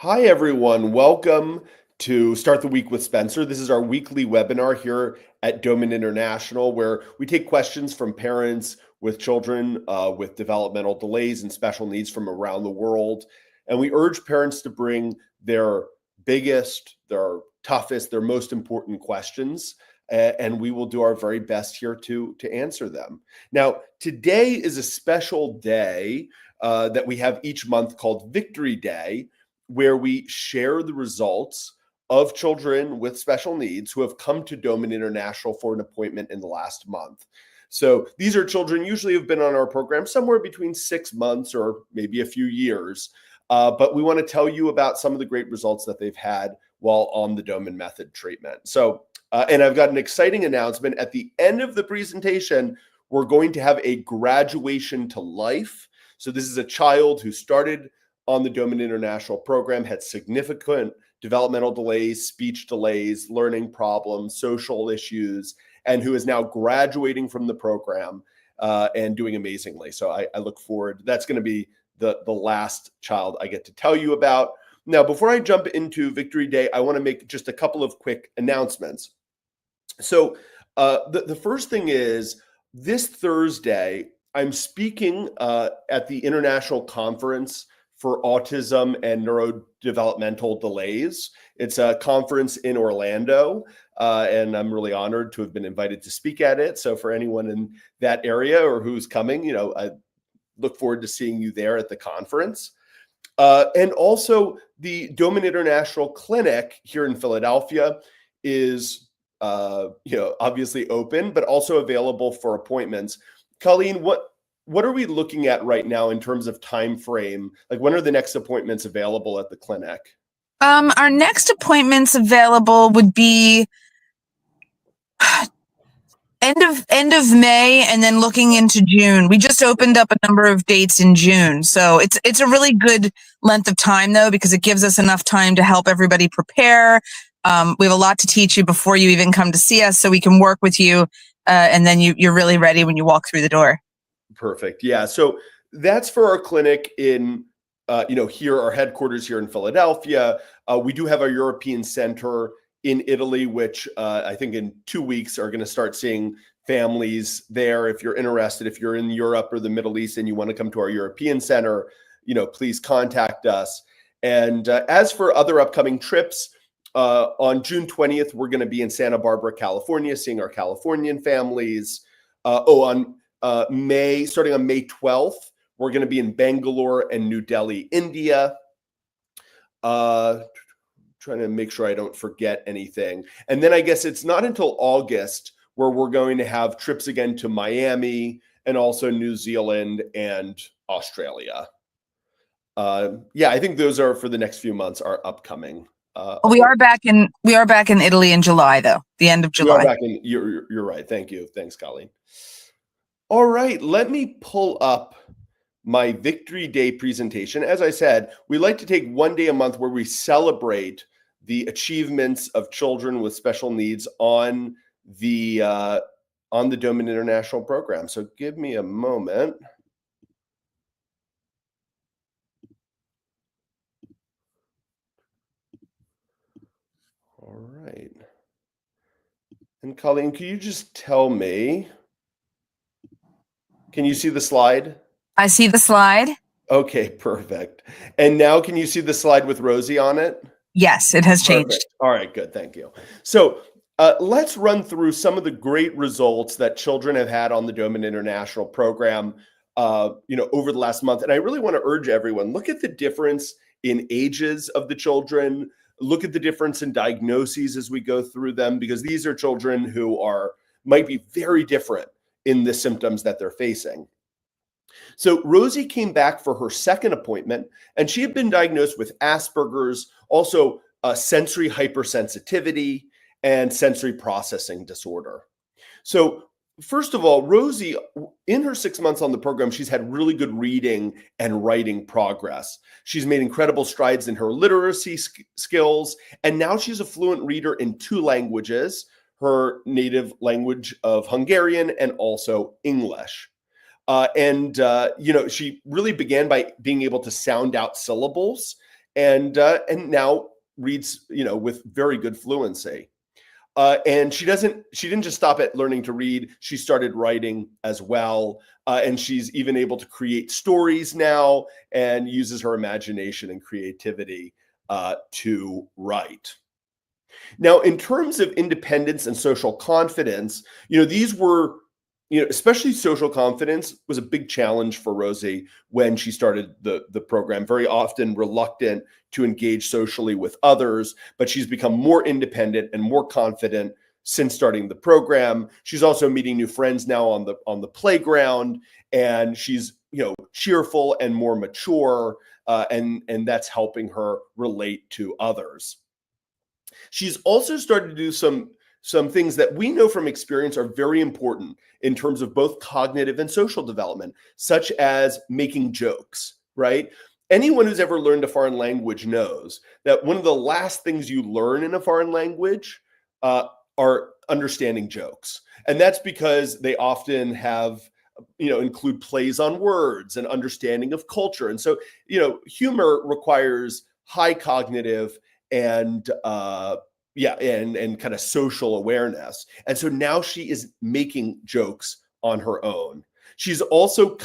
Hi, everyone. Welcome to Start the Week with Spencer. This is our weekly webinar here at Doman International, where we take questions from parents with children with developmental delays and special needs from around the world. And we urge parents to bring their biggest, their toughest, their most important questions. And we will do our very best here to answer them. Now, today is a special day that we have each month called Victory Day, where we share the results of children with special needs who have come to Doman International for an appointment in the last month. So these are children usually have been on our program somewhere between 6 months or maybe a few years. But we want to tell you about some of the great results that they've had while on the Doman Method treatment. So, and I've got an exciting announcement. At the end of the presentation, we're going to have a graduation to life. So this is a child who started on the Doman International program, had significant developmental delays, speech delays, learning problems, social issues, and who is now graduating from the program and doing amazingly. So I look forward. That's going to be the last child I get to tell you about. Now, before I jump into Victory Day, I want to make just a couple of quick announcements. So the first thing is this Thursday, I'm speaking at the International Conference for Autism and Neurodevelopmental Delays. It's a conference in Orlando, and I'm really honored to have been invited to speak at it. So for anyone in that area or who's coming, I look forward to seeing you there at the conference. And also the Doman International Clinic here in Philadelphia is, obviously open, but also available for appointments. Colleen, what are we looking at right now in terms of time frame? Like, when are the next appointments available at the clinic? Our next appointments available would be end of May, and then looking into June. We just opened up a number of dates in June, so it's a really good length of time though, because it gives us enough time to help everybody prepare. We have a lot to teach you before you even come to see us, so we can work with you, and then you're really ready when you walk through the door. Perfect. Yeah. So that's for our clinic in, here, our headquarters here in Philadelphia. We do have our European center in Italy, which I think in 2 weeks are going to start seeing families there. If you're interested, if you're in Europe or the Middle East and you want to come to our European center, please contact us. And as for other upcoming trips, on June 20th, we're going to be in Santa Barbara, California, seeing our Californian families. Starting on May 12th, we're going to be in Bangalore and New Delhi, India. Trying to make sure I don't forget anything. And then I guess it's not until August where we're going to have trips again to Miami and also New Zealand and Australia. I think those are for the next few months are upcoming. We are back in Italy in July, though, the end of July. We are back in. You're right. Thank you. Thanks, Colleen. All right, let me pull up my Victory Day presentation. As I said, we like to take one day a month where we celebrate the achievements of children with special needs on the Doman International program. So give me a moment. All right. And Colleen, can you just tell me, can you see the slide? I see the slide. Okay, perfect. And now can you see the slide with Rosie on it? Yes, it has changed. Perfect. All right, good. Thank you. So let's run through some of the great results that children have had on the Doman International program, over the last month. And I really want to urge everyone, look at the difference in ages of the children. Look at the difference in diagnoses as we go through them, because these are children who might be very different in the symptoms that they're facing. So Rosie came back for her second appointment, and she had been diagnosed with Asperger's, also sensory hypersensitivity, and sensory processing disorder. So first of all, Rosie, in her 6 months on the program, she's had really good reading and writing progress. She's made incredible strides in her literacy skills, and now she's a fluent reader in 2 languages, her native language of Hungarian and also English. She really began by being able to sound out syllables and now reads, with very good fluency. And she didn't just stop at learning to read. She started writing as well. And she's even able to create stories now and uses her imagination and creativity to write. Now, in terms of independence and social confidence, these were, especially social confidence was a big challenge for Rosie when she started the program. Very often reluctant to engage socially with others, but she's become more independent and more confident since starting the program. She's also meeting new friends now on the playground, and she's cheerful and more mature, and that's helping her relate to others. She's also started to do some things that we know from experience are very important in terms of both cognitive and social development, such as making jokes, right? Anyone who's ever learned a foreign language knows that one of the last things you learn in a foreign language are understanding jokes. And that's because they often have, include plays on words and understanding of culture. And so, humor requires high cognitive and and kind of social awareness. And so now she is making jokes on her own. She's also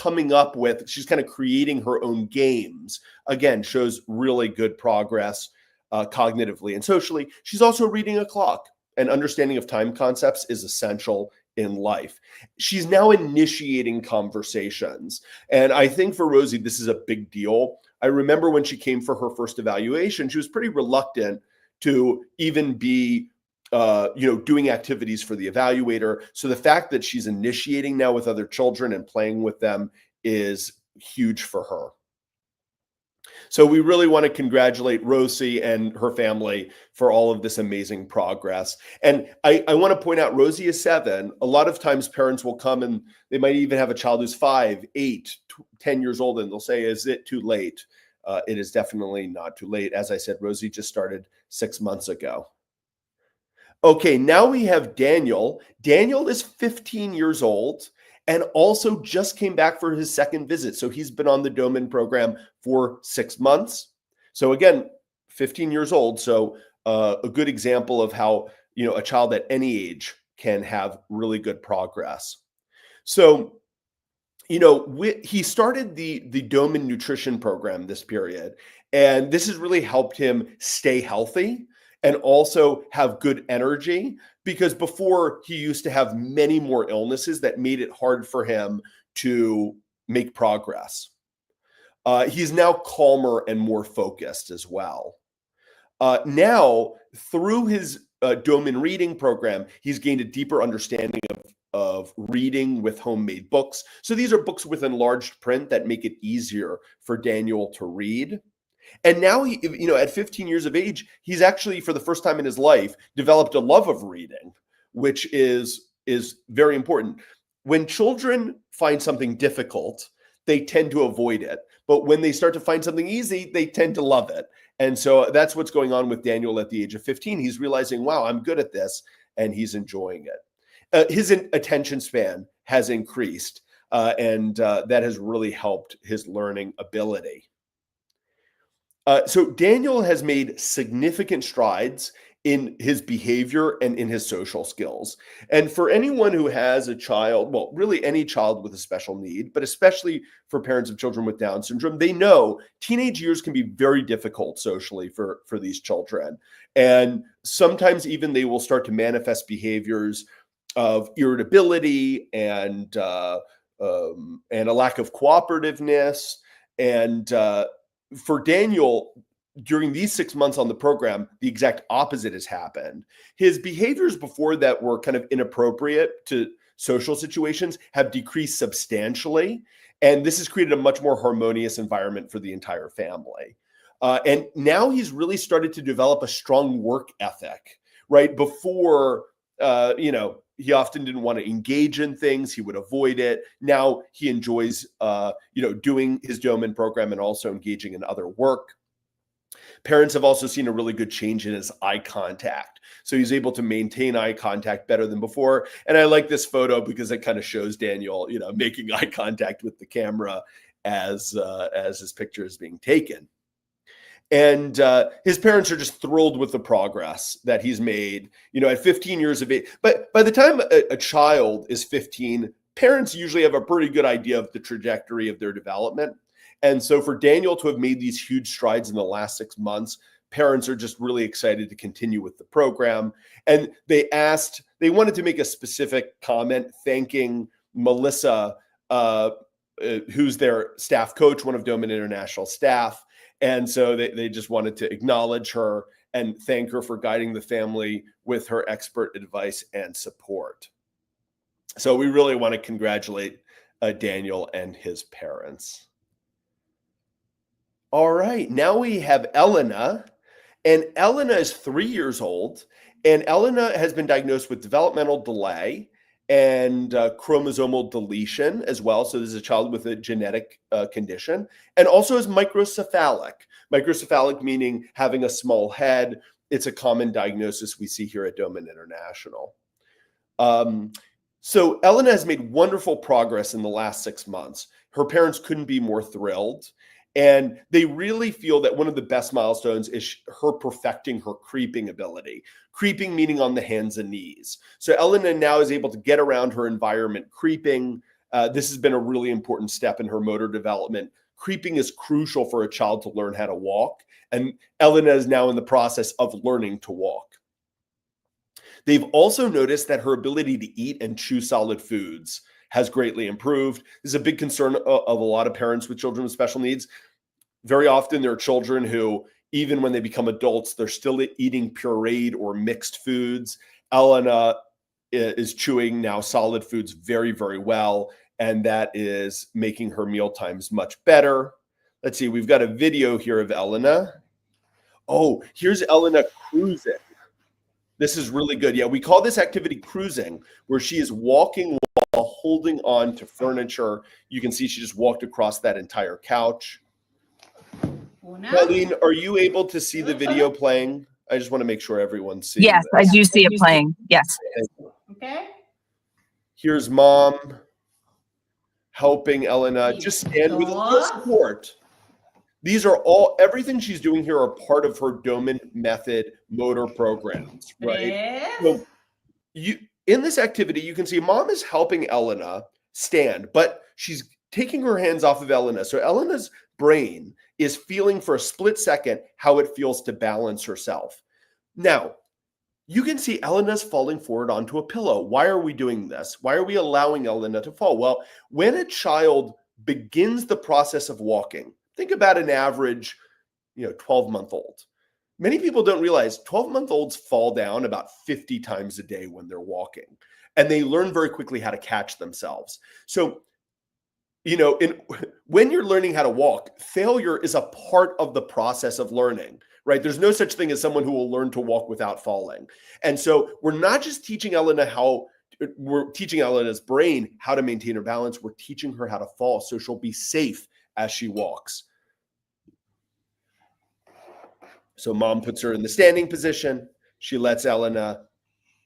she's kind of creating her own games. Again, shows really good progress cognitively and socially. She's also reading a clock, and understanding of time concepts is essential in life. She's now initiating conversations. And I think for Rosie, this is a big deal. I remember when she came for her first evaluation, she was pretty reluctant to even be doing activities for the evaluator. So the fact that she's initiating now with other children and playing with them is huge for her. So we really want to congratulate Rosie and her family for all of this amazing progress. And I want to point out, Rosie is 7. A lot of times parents will come and they might even have a child who's 5, 8, 10 years old, and they'll say, is it too late? It is definitely not too late. As I said, Rosie just started 6 months ago. Okay, now we have Daniel. Daniel is 15 years old and also just came back for his second visit. So he's been on the Doman program for 6 months. So again, 15 years old. So a good example of how, a child at any age can have really good progress. So, he started the Doman nutrition program this period, and this has really helped him stay healthy and also have good energy, because before he used to have many more illnesses that made it hard for him to make progress. He's now calmer and more focused as well. Now, through his Doman reading program, he's gained a deeper understanding of reading with homemade books. So these are books with enlarged print that make it easier for Daniel to read. And now he, at 15 years of age, he's actually, for the first time in his life, developed a love of reading, which is very important. When children find something difficult, they tend to avoid it. But when they start to find something easy, they tend to love it. And so that's what's going on with Daniel at the age of 15. He's realizing, wow, I'm good at this, and he's enjoying it. His attention span has increased, and that has really helped his learning ability. So Daniel has made significant strides in his behavior and in his social skills. And for anyone who has a child, well, really any child with a special need, but especially for parents of children with Down syndrome, they know teenage years can be very difficult socially for these children. And sometimes even they will start to manifest behaviors of irritability and a lack of cooperativeness. And for Daniel, during these 6 months on the program, the exact opposite has happened. His behaviors before that were kind of inappropriate to social situations have decreased substantially. And this has created a much more harmonious environment for the entire family. And now he's really started to develop a strong work ethic, right? Before, he often didn't want to engage in things. He would avoid it. Now he enjoys, doing his Doman program and also engaging in other work. Parents have also seen a really good change in his eye contact. So he's able to maintain eye contact better than before. And I like this photo because it kind of shows Daniel, making eye contact with the camera as his picture is being taken. And his parents are just thrilled with the progress that he's made, at 15 years of age. But by the time a child is 15, parents usually have a pretty good idea of the trajectory of their development. And so for Daniel to have made these huge strides in the last 6 months, parents are just really excited to continue with the program. And they wanted to make a specific comment thanking Melissa, who's their staff coach, one of Doman International staff. And so they just wanted to acknowledge her and thank her for guiding the family with her expert advice and support. So we really want to congratulate Daniel and his parents. All right, now we have Elena, and Elena is 3 years old, and Elena has been diagnosed with developmental delay and chromosomal deletion as well. So this is a child with a genetic condition, and also is microcephalic. Microcephalic meaning having a small head. It's a common diagnosis we see here at Doman International. So Elena has made wonderful progress in the last 6 months. Her parents couldn't be more thrilled. And they really feel that one of the best milestones is her perfecting her creeping ability. Creeping meaning on the hands and knees. So Elena now is able to get around her environment creeping. This has been a really important step in her motor development. Creeping is crucial for a child to learn how to walk. And Elena is now in the process of learning to walk. They've also noticed that her ability to eat and chew solid foods has greatly improved. This is a big concern of a lot of parents with children with special needs. Very often there are children who, even when they become adults, they're still eating pureed or mixed foods. Elena is chewing now solid foods very, very well, and that is making her meal times much better. Let's see, we've got a video here of Elena. Oh, here's Elena cruising. This is really good. Yeah, we call this activity cruising, where she is walking while holding on to furniture. You can see she just walked across that entire couch. Pauline, are you able to see the video playing? I just want to make sure everyone's seeing Yes, this. I do see it playing. Yes. Okay. Here's mom helping Elena just stand with a little support. These are everything she's doing here are part of her Doman Method motor programs, right? So in this activity, you can see mom is helping Elena stand, but she's taking her hands off of Elena. So Elena's brain is feeling for a split second how it feels to balance herself. Now, you can see Elena's falling forward onto a pillow. Why are we doing this? Why are we allowing Elena to fall? Well, when a child begins the process of walking, think about an average, 12-month-old. Many people don't realize 12-month-olds fall down about 50 times a day when they're walking, and they learn very quickly how to catch themselves. So, when you're learning how to walk, failure is a part of the process of learning, right? There's no such thing as someone who will learn to walk without falling. And so we're not just teaching we're teaching Elena's brain how to maintain her balance. We're teaching her how to fall so she'll be safe as she walks. So mom puts her in the standing position. She lets Elena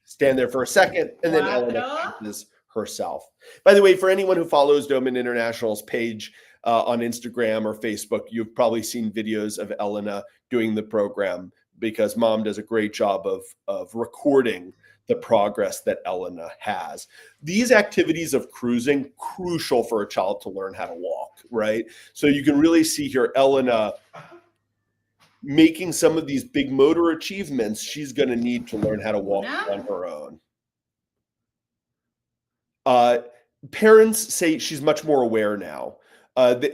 stand there for a second, and then Elena catches herself. By the way, for anyone who follows Doman International's page on Instagram or Facebook, you've probably seen videos of Elena doing the program because mom does a great job of recording the progress that Elena has. These activities of cruising, crucial for a child to learn how to walk, right? So you can really see here Elena making some of these big motor achievements she's going to need to learn how to walk on her own. Parents say she's much more aware now.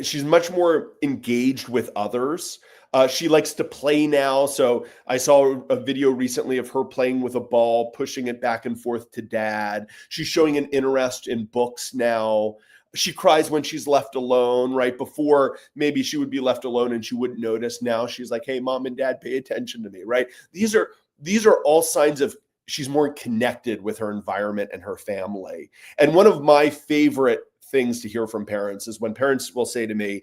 She's much more engaged with others. She likes to play now. So I saw a video recently of her playing with a ball, pushing it back and forth to dad. She's showing an interest in books now. She cries when she's left alone, right? Before, maybe she would be left alone and she wouldn't notice. Now she's like, hey, mom and dad, pay attention to me, right? These are all signs of she's more connected with her environment and her family. And one of my favorite things to hear from parents is when parents will say to me,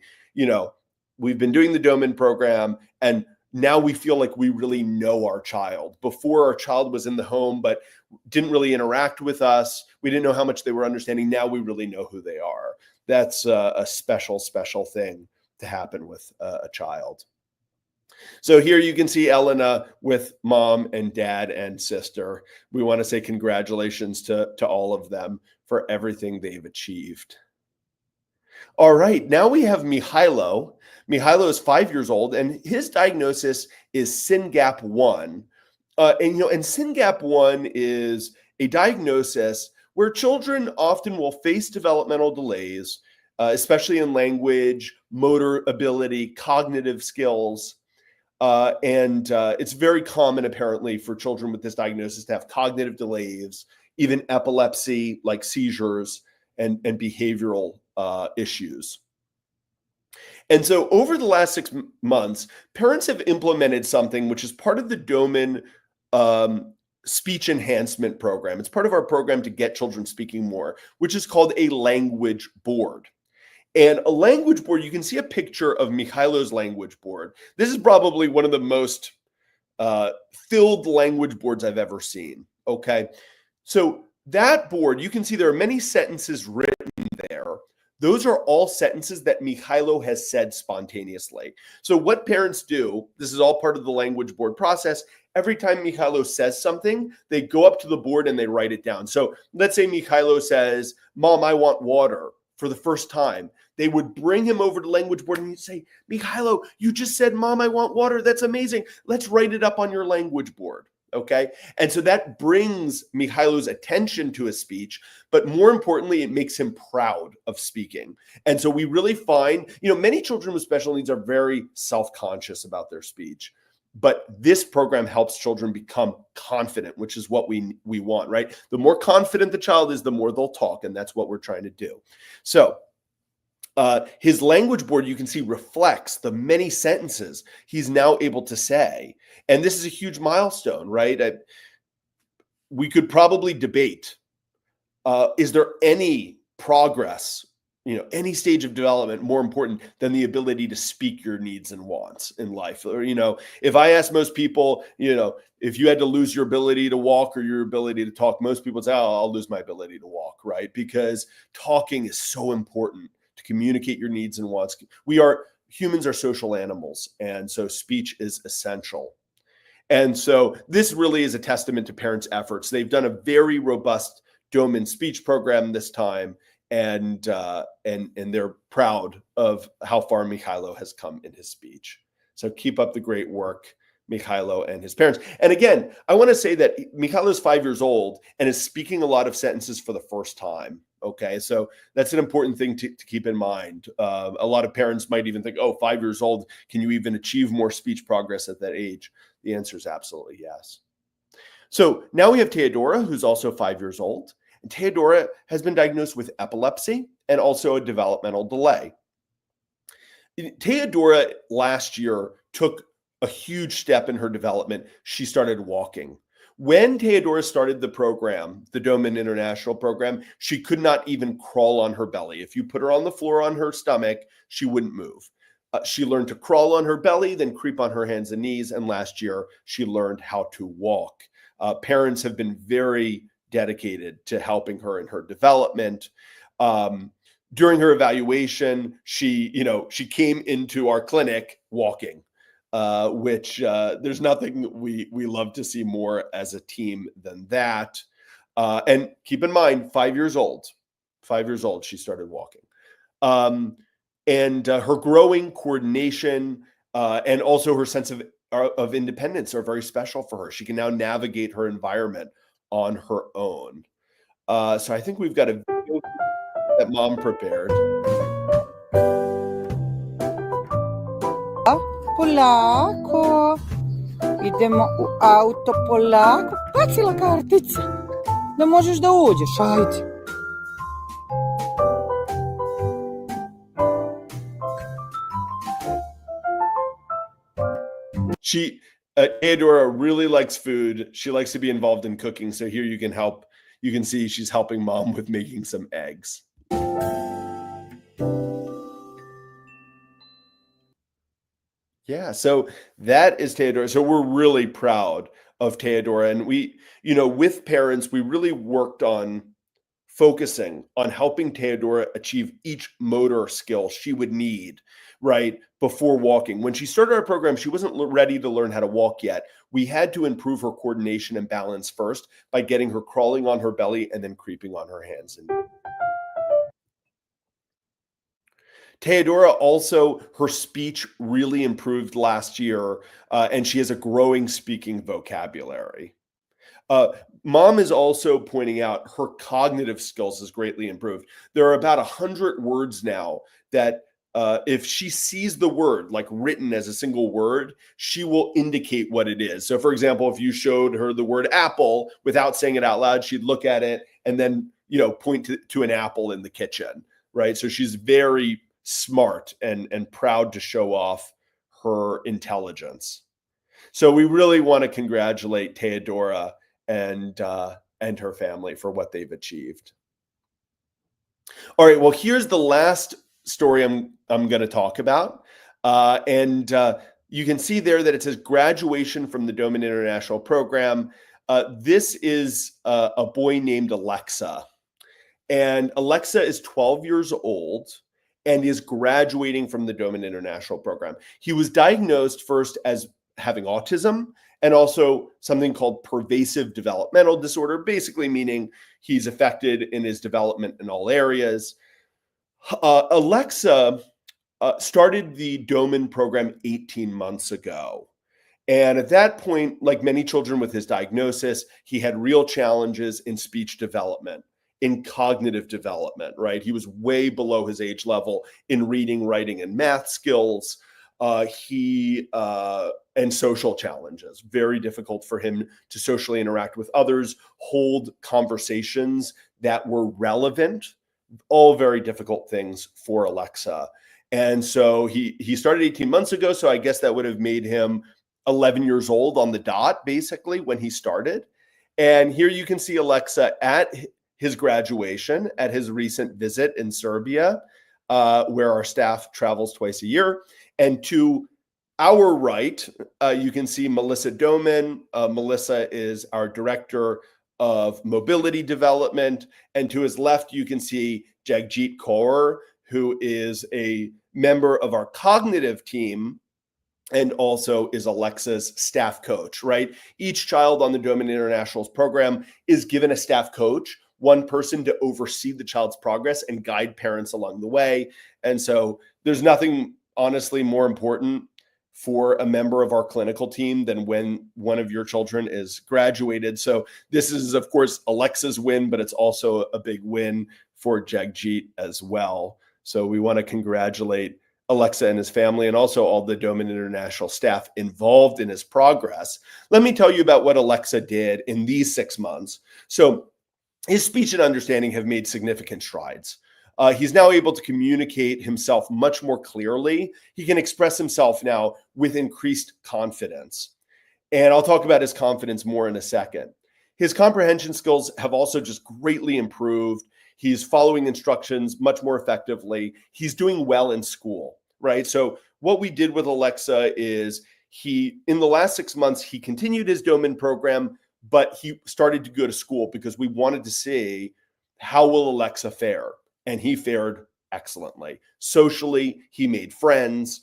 we've been doing the Doman program and now we feel like we really know our child. Before, our child was in the home, but didn't really interact with us. We didn't know how much they were understanding. Now we really know who they are. That's a special, special thing to happen with a child. So here you can see Elena with mom and dad and sister. We want to say congratulations to all of them for everything they've achieved. All right, now we have Mihailo. Mihailo is 5 years old, and his diagnosis is SYNGAP1. And SYNGAP1 is a diagnosis where children often will face developmental delays, especially in language, motor ability, cognitive skills. And it's very common, apparently, for children with this diagnosis to have cognitive delays, even epilepsy, like seizures, and behavioral issues. And so over the last 6 months, parents have implemented something which is part of the Doman speech enhancement program. It's part of our program to get children speaking more, which is called a language board. And a language board, you can see a picture of Mihailo's language board. This is probably one of the most filled language boards I've ever seen. Okay. So that board, you can see there are many sentences written there. Those are all sentences that Mihailo has said spontaneously. So what parents do, this is all part of the language board process. Every time Mihailo says something, they go up to the board and they write it down. So let's say Mihailo says, "Mom, I want water," for the first time. They would bring him over to language board and he'd say, "Mihailo, you just said, 'Mom, I want water.' That's amazing. Let's write it up on your language board." Okay. And so that brings Mihailo's attention to his speech, but more importantly, it makes him proud of speaking. And so we really find, many children with special needs are very self-conscious about their speech. But this program helps children become confident, which is what we want, right? The more confident the child is, the more they'll talk, and that's what we're trying to do. So his language board, you can see, reflects the many sentences he's now able to say. And this is a huge milestone, right? We could probably debate, is there any progress, any stage of development more important than the ability to speak your needs and wants in life? Or, if I ask most people, if you had to lose your ability to walk or your ability to talk, most people say, "Oh, I'll lose my ability to walk," right? Because talking is so important to communicate your needs and wants. Humans are social animals, and so speech is essential. And so this really is a testament to parents' efforts. They've done a very robust Doman speech program this time, and they're proud of how far Mihailo has come in his speech. So keep up the great work, Mihailo and his parents. And again, I want to say that Mihailo is 5 years old and is speaking a lot of sentences for the first time. Okay, so that's an important thing to keep in mind. A lot of parents might even think, "Oh, 5 years old, can you even achieve more speech progress at that age?" The answer is absolutely yes. So now we have Theodora, who's also 5 years old. And Theodora has been diagnosed with epilepsy and also a developmental delay. Theodora last year took a huge step in her development. She started walking. When Theodora started the program, the Doman International program, she could not even crawl on her belly. If you put her on the floor on her stomach, she wouldn't move. She learned to crawl on her belly, then creep on her hands and knees. And last year, she learned how to walk. Parents have been very dedicated to helping her in her development. During her evaluation, she came into our clinic walking. Which there's nothing we love to see more as a team than that. And keep in mind, 5 years old, she started walking. And her growing coordination and also her sense of independence are very special for her. She can now navigate her environment on her own. So I think we've got a video that mom prepared. Polako. Idemo u auto polako. Bacila kartica. Da možeš da uđeš, ajde. Theodora really likes food. She likes to be involved in cooking. So here you can see she's helping mom with making some eggs. Yeah, so that is Theodora. So we're really proud of Theodora. And with parents, we really worked on focusing on helping Theodora achieve each motor skill she would need right, before walking. When she started our program, she wasn't ready to learn how to walk yet. We had to improve her coordination and balance first by getting her crawling on her belly and then creeping on her hands. And Theodora also, her speech really improved last year, and she has a growing speaking vocabulary. Mom is also pointing out her cognitive skills has greatly improved. There are about 100 words now that if she sees the word like written as a single word, she will indicate what it is. So, for example, if you showed her the word apple without saying it out loud, she'd look at it and then, point to an apple in the kitchen, right? So she's very smart and proud to show off her intelligence. So we really want to congratulate Theodora and her family for what they've achieved. All right, well, here's the last story I'm going to talk about, and you can see there that it says graduation from the Doman International Program. This is a boy named Alexa, and Alexa is 12 years old and is graduating from the Doman International Program. He was diagnosed first as having autism and also something called pervasive developmental disorder, basically meaning he's affected in his development in all areas. Alexa started the Doman program 18 months ago. And at that point, like many children with his diagnosis, he had real challenges in speech development, in cognitive development, right? He was way below his age level in reading, writing, and math skills. And social challenges, very difficult for him to socially interact with others, hold conversations that were relevant, all very difficult things for Alexa. And so he started 18 months ago. So I guess that would have made him 11 years old on the dot, basically, when he started. And here you can see Alexa at his graduation, at his recent visit in Serbia, where our staff travels twice a year. And to our right, you can see Melissa Doman. Melissa is our director of mobility development. And to his left, you can see Jagjit Kaur, who is a member of our cognitive team and also is Alexa's staff coach, right? Each child on the Doman International's program is given a staff coach, one person to oversee the child's progress and guide parents along the way. And so there's nothing honestly more important for a member of our clinical team than when one of your children is graduated. So this is, of course, Alexa's win, but it's also a big win for Jagjit as well. So we want to congratulate Alexa and his family and also all the Doman International staff involved in his progress. Let me tell you about what Alexa did in these 6 months. So his speech and understanding have made significant strides. He's now able to communicate himself much more clearly. He can express himself now with increased confidence. And I'll talk about his confidence more in a second. His comprehension skills have also just greatly improved. He's following instructions much more effectively. He's doing well in school, right? So what we did with Alexa is in the last 6 months, he continued his Doman program, but he started to go to school because we wanted to see how will Alexa fare. And he fared excellently. Socially, he made friends.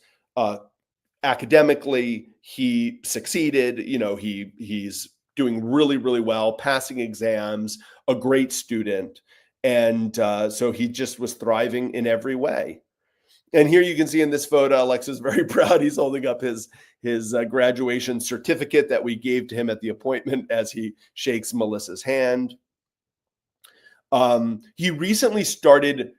Academically, he succeeded. He's doing really, really well, passing exams, a great student. And so he just was thriving in every way. And here you can see in this photo, Alexa's very proud. He's holding up his graduation certificate that we gave to him at the appointment as he shakes Melissa's hand. He recently started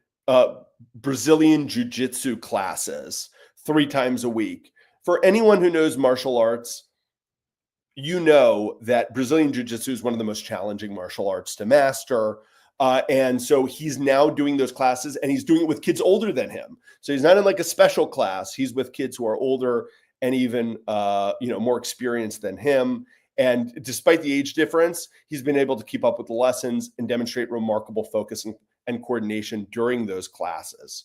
Brazilian Jiu-Jitsu classes 3 times a week. For anyone who knows martial arts, you know that Brazilian Jiu-Jitsu is one of the most challenging martial arts to master. And so he's now doing those classes, and he's doing it with kids older than him. So he's not in like a special class. He's with kids who are older and even more experienced than him. And despite the age difference, he's been able to keep up with the lessons and demonstrate remarkable focus and coordination during those classes.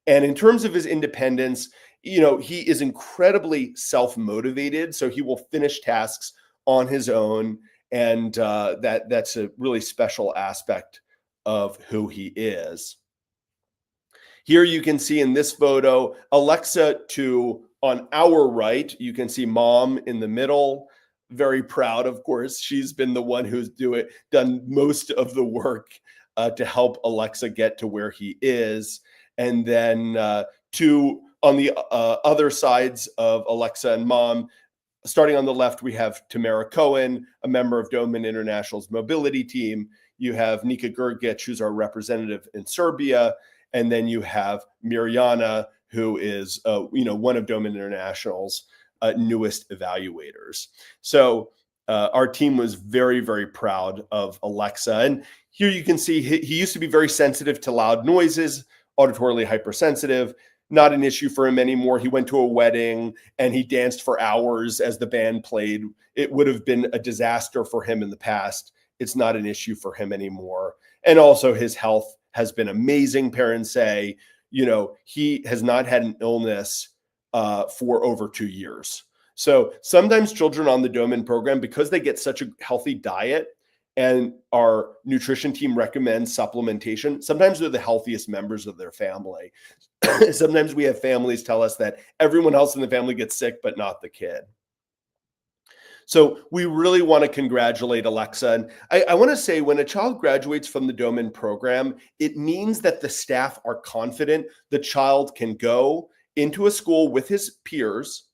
And in terms of his independence, he is incredibly self-motivated. So he will finish tasks on his own. And that's a really special aspect of who he is. Here you can see in this photo, Alexa on our right, you can see mom in the middle. Very proud, of course. She's been the one who's done most of the work to help Alexa get to where he is. And then on the other sides of Alexa and mom, starting on the left, we have Tamara Cohen, a member of Doman International's mobility team. You have Nika Grgic, who's our representative in Serbia. And then you have Mirjana, who is one of Doman International's newest evaluators. So our team was very, very proud of Alexa. And here you can see he used to be very sensitive to loud noises, auditorily hypersensitive. Not an issue for him anymore. He went to a wedding and he danced for hours as the band played. It would have been a disaster for him in the past. It's not an issue for him anymore. And also his health has been amazing. Parents say, he has not had an illness for over 2 years. So sometimes children on the Doman program, because they get such a healthy diet and our nutrition team recommends supplementation, sometimes they're the healthiest members of their family. Sometimes we have families tell us that everyone else in the family gets sick, but not the kid. So we really want to congratulate Alexa. And I want to say when a child graduates from the Doman program, it means that the staff are confident the child can go into a school with his peers,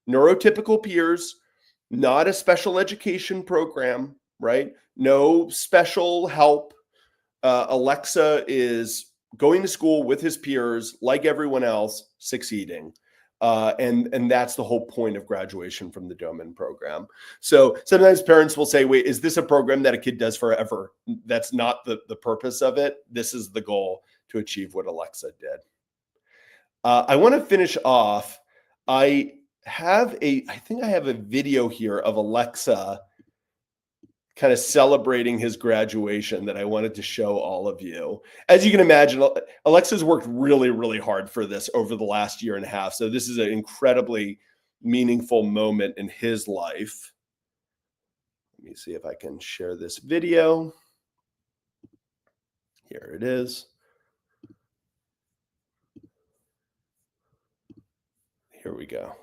neurotypical peers, not a special education program, right? No special help. Alexa is going to school with his peers, like everyone else, succeeding. And that's the whole point of graduation from the Doman program. So sometimes parents will say, wait, is this a program that a kid does forever? That's not the purpose of it. This is the goal to achieve what Alexa did. I want to finish off. I think I have a video here of Alexa kind of celebrating his graduation that I wanted to show all of you. As you can imagine, Alexa's worked really, really hard for this over the last year and a half. So this is an incredibly meaningful moment in his life. Let me see if I can share this video. Here it is. Here we go.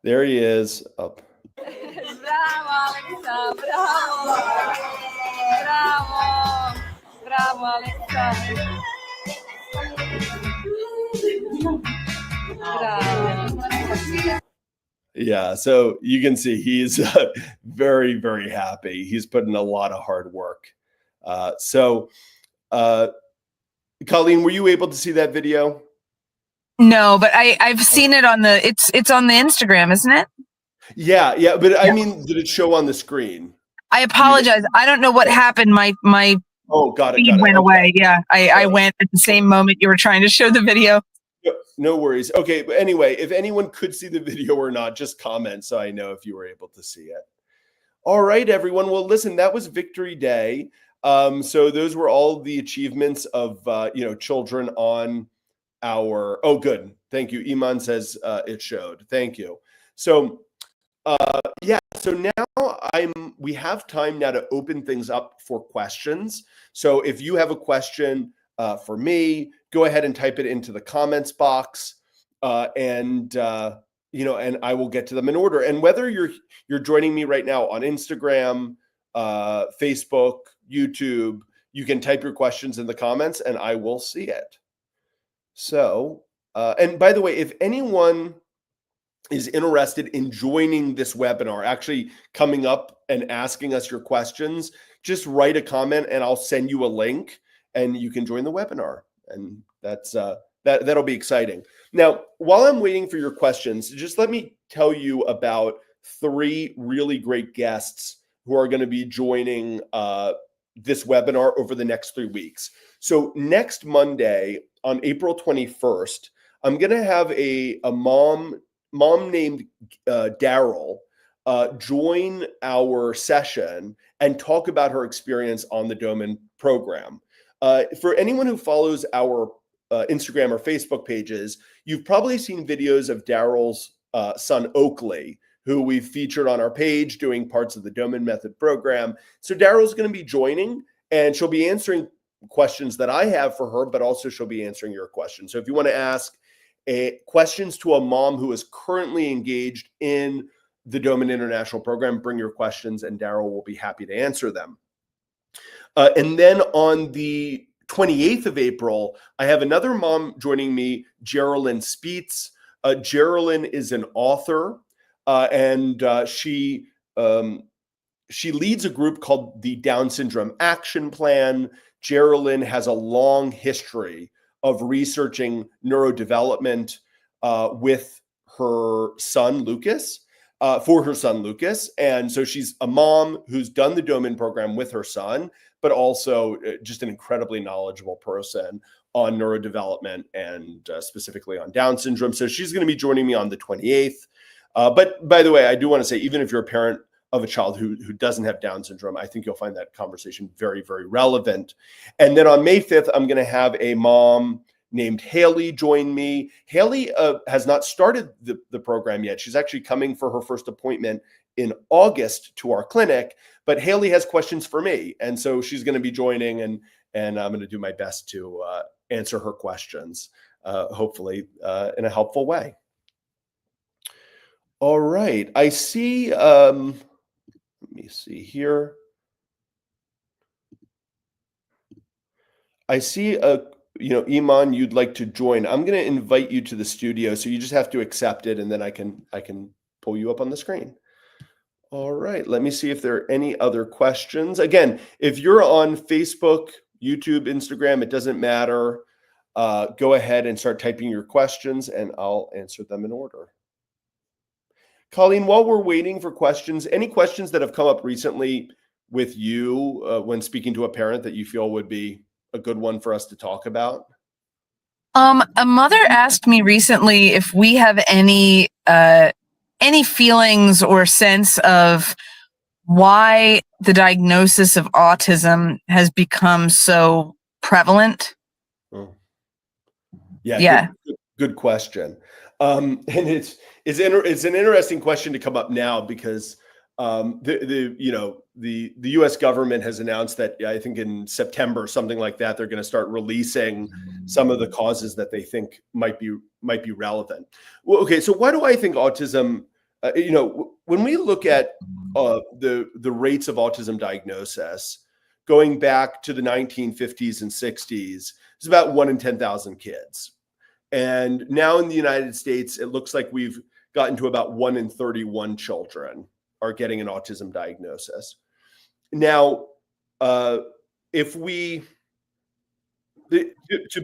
There he is up. Bravo, Alexa, bravo! Bravo! Bravo, Alexa! Bravo! Yeah, so you can see he's very, very happy. He's put in a lot of hard work. Colleen, were you able to see that video? No, but I've seen it on it's on the Instagram, isn't it? Yeah, but I mean, did it show on the screen? I apologize. I don't know what happened. My got feed it. went Okay. away. Yeah, I went at the same moment you were trying to show the video. No worries. Okay, but anyway, if anyone could see the video or not, just comment so I know if you were able to see it. All right, everyone. Well, listen, that was Victory Day. So those were all the achievements of children on our. Oh, good. Thank you. Iman says it showed. Thank you. So so now we have time now to open things up for questions. So if you have a question for me, go ahead and type it into the comments box, and I will get to them in order. And whether you're joining me right now on Instagram, Facebook, YouTube, you can type your questions in the comments and I will see it. So, and by the way, if anyone is interested in joining this webinar, actually coming up and asking us your questions, just write a comment and I'll send you a link and you can join the webinar. And that'll be exciting. Now, while I'm waiting for your questions, just let me tell you about 3 really great guests who are going to be joining this webinar over the next 3 weeks. So next Monday on April 21st, I'm going to have a mom named Daryl join our session and talk about her experience on the Doman program. For anyone who follows our Instagram or Facebook pages, you've probably seen videos of Daryl's son, Oakley, who we've featured on our page doing parts of the Doman Method program. So Daryl's going to be joining and she'll be answering questions that I have for her, but also she'll be answering your questions. So if you want to ask questions to a mom who is currently engaged in the Doman International Program, bring your questions and Daryl will be happy to answer them. And then on the 28th of April, I have another mom joining me, Geraldine Speets. Geraldine is an author, and she leads a group called the Down Syndrome Action Plan. Geraldine has a long history of researching neurodevelopment with her son, Lucas, for her son, Lucas. And so she's a mom who's done the Doman program with her son, but also just an incredibly knowledgeable person on neurodevelopment and specifically on Down syndrome. So she's going to be joining me on the 28th. But by the way, I do want to say, even if you're a parent of a child who doesn't have Down syndrome, I think you'll find that conversation very, very relevant. And then on May 5th, I'm going to have a mom named Haley join me. Haley has not started the program yet. She's actually coming for her first appointment in August to our clinic, but Haley has questions for me. And so she's going to be joining, and I'm going to do my best to answer her questions, hopefully in a helpful way. All right. I see, let me see here. I see Iman, you'd like to join. I'm going to invite you to the studio, so you just have to accept it, and then I can pull you up on the screen. All right, let me see if there are any other questions. Again, if you're on Facebook, YouTube, Instagram, it doesn't matter. Go ahead and start typing your questions, and I'll answer them in order. Colleen, while we're waiting for questions, any questions that have come up recently with you when speaking to a parent that you feel would be a good one for us to talk about? A mother asked me recently if we have any feelings or sense of why the diagnosis of autism has become so prevalent. Oh. Yeah. Good question. And it's an interesting question to come up now because the U.S. government has announced that I think in September, something like that, they're going to start releasing some of the causes that they think might be relevant. Well, okay, so why do I think autism? When we look at the rates of autism diagnosis going back to the 1950s and 60s, it's about 1 in 10,000 kids. And now in the United States, it looks like we've gotten to about 1 in 31 children are getting an autism diagnosis. Now, to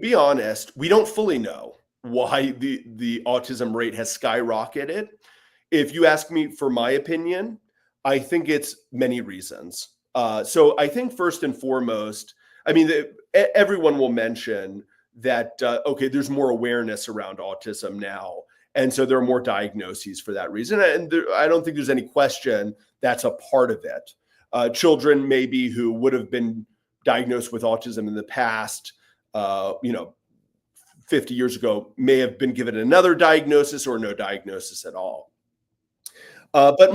be honest, we don't fully know why the autism rate has skyrocketed. If you ask me for my opinion, I think it's many reasons. So I think first and foremost, everyone will mention that, okay, there's more awareness around autism now. And so there are more diagnoses for that reason. And I don't think there's any question that's a part of it. Children maybe who would have been diagnosed with autism in the past, 50 years ago, may have been given another diagnosis or no diagnosis at all. But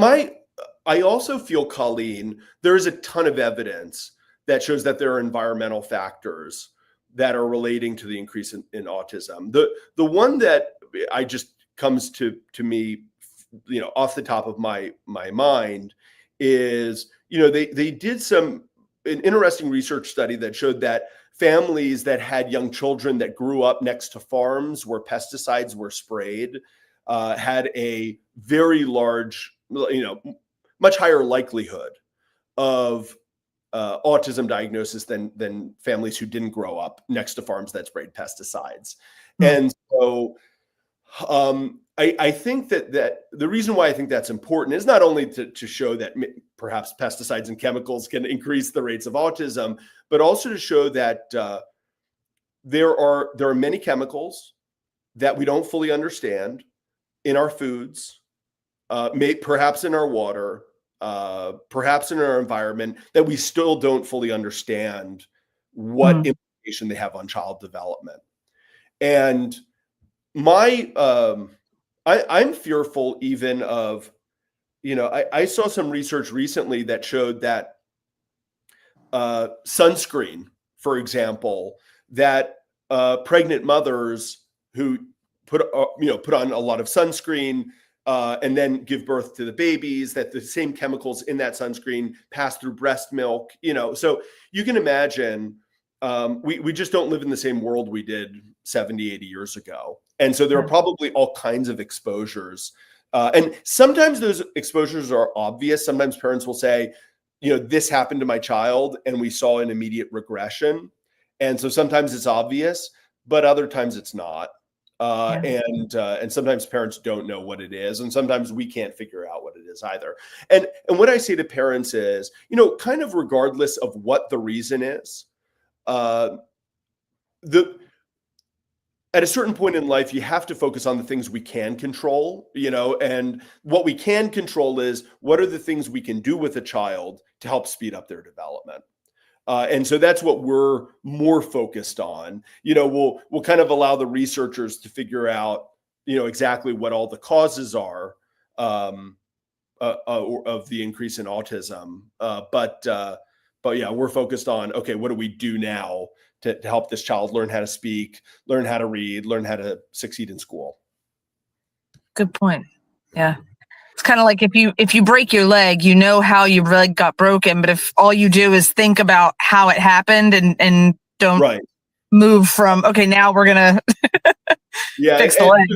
I also feel, Colleen, there is a ton of evidence that shows that there are environmental factors that are relating to the increase in autism. The one that I just comes to me, off the top of my mind is, they did an interesting research study that showed that families that had young children that grew up next to farms where pesticides were sprayed had a very large, much higher likelihood of autism diagnosis than families who didn't grow up next to farms that sprayed pesticides. And so I think that the reason why I think that's important is not only to show that perhaps pesticides and chemicals can increase the rates of autism, but also to show that there are many chemicals that we don't fully understand in our foods, perhaps in our water, perhaps in our environment, that we still don't fully understand what implication they have on child development. And I'm fearful even of, I saw some research recently that showed that sunscreen, for example, that pregnant mothers who put on a lot of sunscreen and then give birth to the babies, that the same chemicals in that sunscreen pass through breast milk, so you can imagine we just don't live in the same world we did 70, 80 years ago. And so there are probably all kinds of exposures. And sometimes those exposures are obvious. Sometimes parents will say, this happened to my child and we saw an immediate regression. And so sometimes it's obvious, but other times it's not. And sometimes parents don't know what it is. And sometimes we can't figure out what it is either. And what I say to parents is, kind of regardless of what the reason is, at a certain point in life, you have to focus on the things we can control, and what we can control is what are the things we can do with a child to help speed up their development. And so that's what we're more focused on. We'll kind of allow the researchers to figure out, exactly what all the causes are of the increase in autism. But yeah, we're focused on, okay, what do we do now to help this child learn how to speak, learn how to read, learn how to succeed in school. Good point. Yeah. It's kind of like if you break your leg, how your leg got broken, but if all you do is think about how it happened and don't move from, okay, now we're going to fix the leg.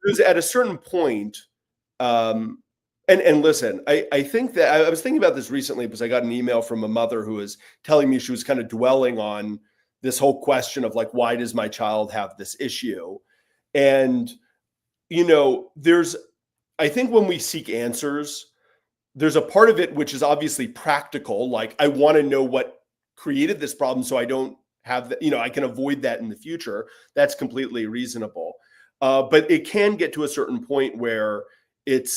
Because at a certain point, and listen, I think that I was thinking about this recently because I got an email from a mother who was telling me she was kind of dwelling on this whole question of like, why does my child have this issue? And, I think when we seek answers, there's a part of it which is obviously practical. Like, I want to know what created this problem so I don't have that, I can avoid that in the future. That's completely reasonable. But it can get to a certain point where it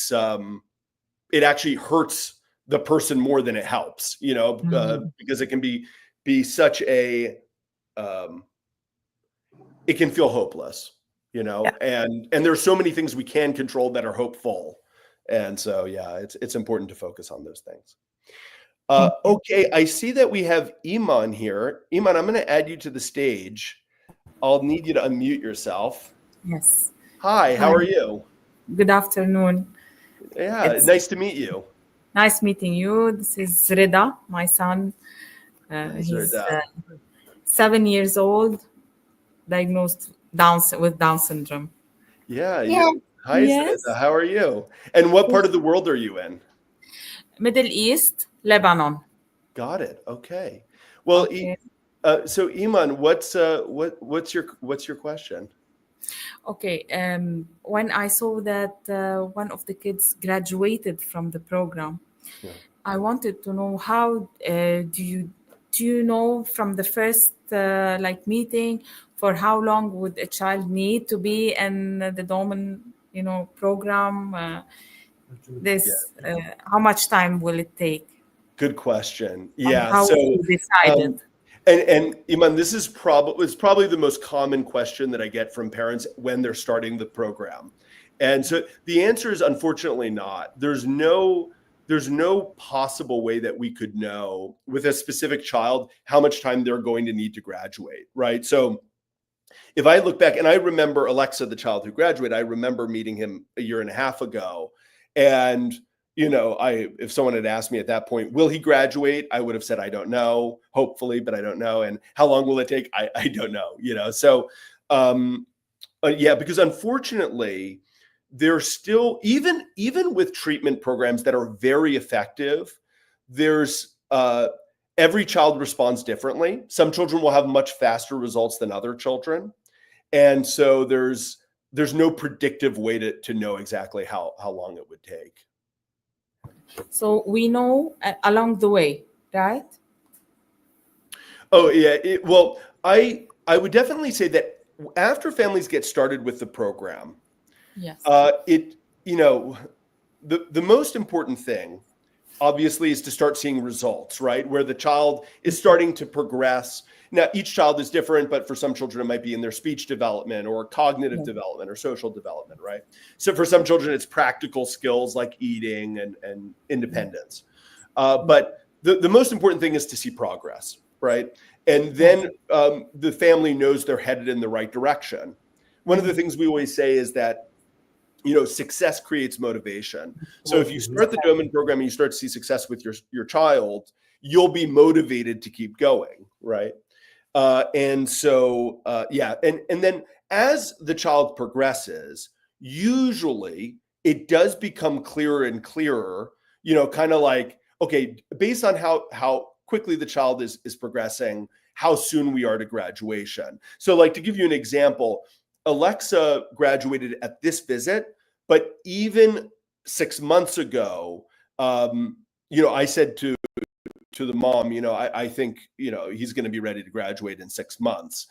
actually hurts the person more than it helps, because it can be such a, it can feel hopeless, and there's so many things we can control that are hopeful. And so, yeah, it's important to focus on those things. Okay. I see that we have Iman here. Iman, I'm going to add you to the stage. I'll need you to unmute yourself. Yes. Hi, how are you? Good afternoon. Yeah, nice to meet you. Nice meeting you. This is Rida, my son. He's 7 years old, diagnosed with Down syndrome. Yeah. Hi, yes. Rida. How are you? And what part of the world are you in? Middle East, Lebanon. Got it. Okay. Well, okay. So Iman, what's your question? Okay. When I saw that one of the kids graduated from the program, I wanted to know how do you know from the first meeting for how long would a child need to be in the Doman program? How much time will it take? Good question. Yeah. How you decided? And Iman, this is probably the most common question that I get from parents when they're starting the program. And so the answer is unfortunately not. There's no possible way that we could know with a specific child how much time they're going to need to graduate, right? So if I look back, and I remember Alexa, the child who graduated, I remember meeting him a year and a half ago. And, if someone had asked me at that point, will he graduate? I would have said, I don't know, hopefully, but I don't know. And how long will it take? I don't know, So, because unfortunately, there's still, even with treatment programs that are very effective, there's every child responds differently. Some children will have much faster results than other children. And so there's no predictive way to know exactly how long it would take. So we know along the way, right? Oh, yeah. Well, I would definitely say that after families get started with the program, yes, the most important thing, obviously, is to start seeing results, right? Where the child is starting to progress. Now, each child is different, but for some children, it might be in their speech development or cognitive development or social development, right? So for some children, it's practical skills like eating and independence. But the most important thing is to see progress, right? And then the family knows they're headed in the right direction. One of the things we always say is that, success creates motivation. So if you start the Doman program and you start to see success with your child, you'll be motivated to keep going, right? And then as the child progresses, usually it does become clearer and clearer, kind of like, okay, based on how quickly the child is progressing, how soon we are to graduation. So like, to give you an example, Alexa graduated at this visit, but even 6 months ago, I said to the mom, I think, he's going to be ready to graduate in 6 months.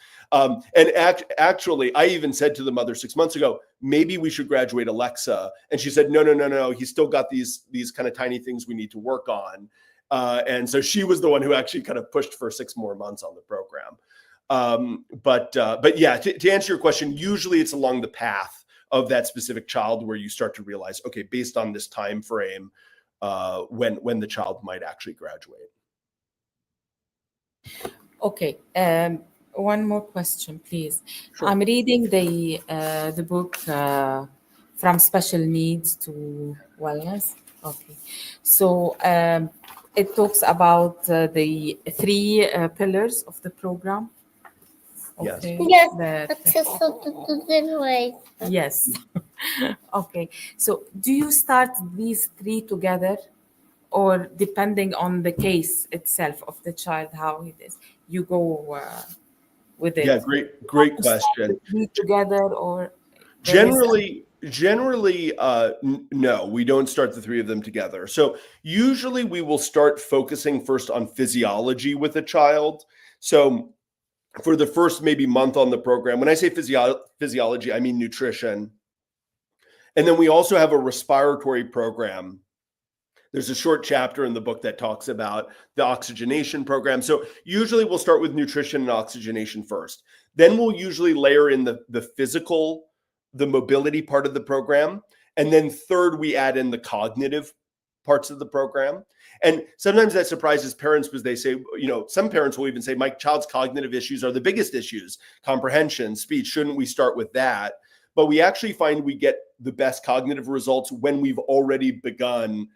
Actually, I even said to the mother 6 months ago, maybe we should graduate Alexa. And she said, no. He's still got these kind of tiny things we need to work on. And so she was the one who actually kind of pushed for 6 more months on the program. But yeah, to answer your question, usually it's along the path of that specific child where you start to realize, okay, based on this time frame, when the child might actually graduate. Okay. One more question, please. Sure. I'm reading the book From Special Needs to Wellness. Okay. So it talks about the 3 pillars of the program. Okay. Yes. That- Accessible. Yes. Okay. So do you start these 3 together, or depending on the case itself of the child, how it is, you go with it? Yeah, great question. Together, or there is Generally, no, we don't start the 3 of them together. So usually we will start focusing first on physiology with a child. So for the first maybe month on the program, when I say physiology, I mean nutrition. And then we also have a respiratory program. There's a short chapter in the book that talks about the oxygenation program. So usually we'll start with nutrition and oxygenation first. Then we'll usually layer in the physical, the mobility part of the program. And then third, we add in the cognitive parts of the program. And sometimes that surprises parents because they say, some parents will even say, my child's cognitive issues are the biggest issues, comprehension, speech. Shouldn't we start with that? But we actually find we get the best cognitive results when we've already begun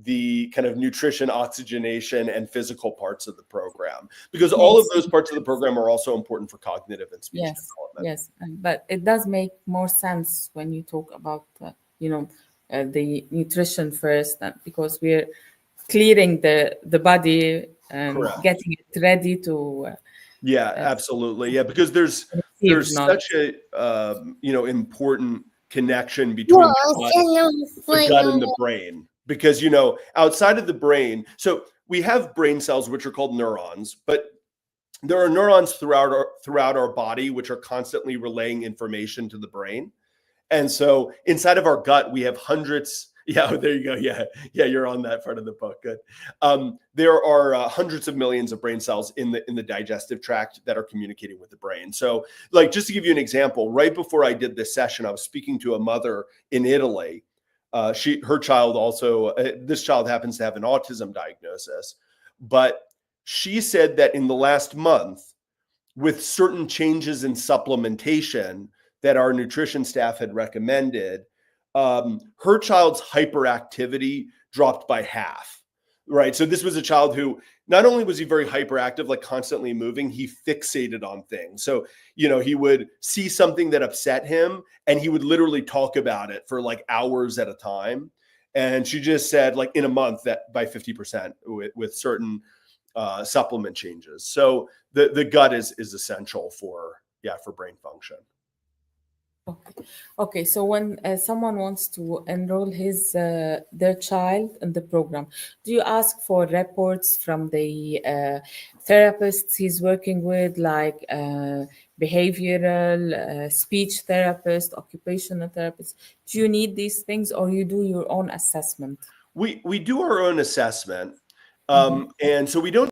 the kind of nutrition, oxygenation, and physical parts of the program, because all of those parts of the program are also important for cognitive and speech development. Yes, but it does make more sense when you talk about the nutrition first, because we're clearing the body and Correct. getting it ready to. Absolutely. Yeah, because there's such a important connection between the gut and the brain. Because, outside of the brain, so we have brain cells, which are called neurons, but there are neurons throughout our body, which are constantly relaying information to the brain. And so inside of our gut, we have hundreds. Yeah, there you go. Yeah, you're on that part of the book. Good. There are hundreds of millions of brain cells in the digestive tract that are communicating with the brain. So, like, just to give you an example, right before I did this session, I was speaking to a mother in Italy. Her child also, this child happens to have an autism diagnosis, but she said that in the last month, with certain changes in supplementation that our nutrition staff had recommended, her child's hyperactivity dropped by half, right? So this was a child who not only was he very hyperactive, like constantly moving, he fixated on things. So, he would see something that upset him and he would literally talk about it for like hours at a time. And she just said, like, in a month, that by 50% with certain supplement changes. So the gut is essential for brain function. Okay. So when someone wants to enroll their child in the program, do you ask for reports from the therapists he's working with, like behavioral, speech therapist, occupational therapist? Do you need these things, or you do your own assessment? We do our own assessment, and so we don't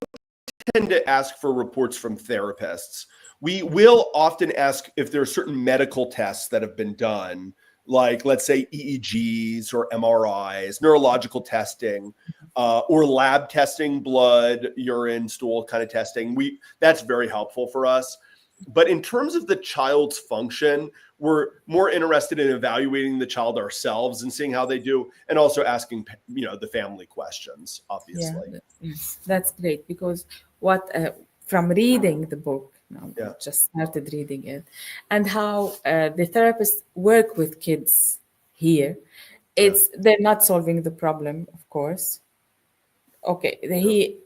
tend to ask for reports from therapists. We will often ask if there are certain medical tests that have been done, like, let's say, EEGs or MRIs, neurological testing. or lab testing, blood, urine, stool kind of testing. That's very helpful for us. But in terms of the child's function, we're more interested in evaluating the child ourselves and seeing how they do, and also asking, the family questions, obviously. That's great, because from reading the book, just started reading it, and how the therapists work with kids here, they're not solving the problem, of course. Okay, he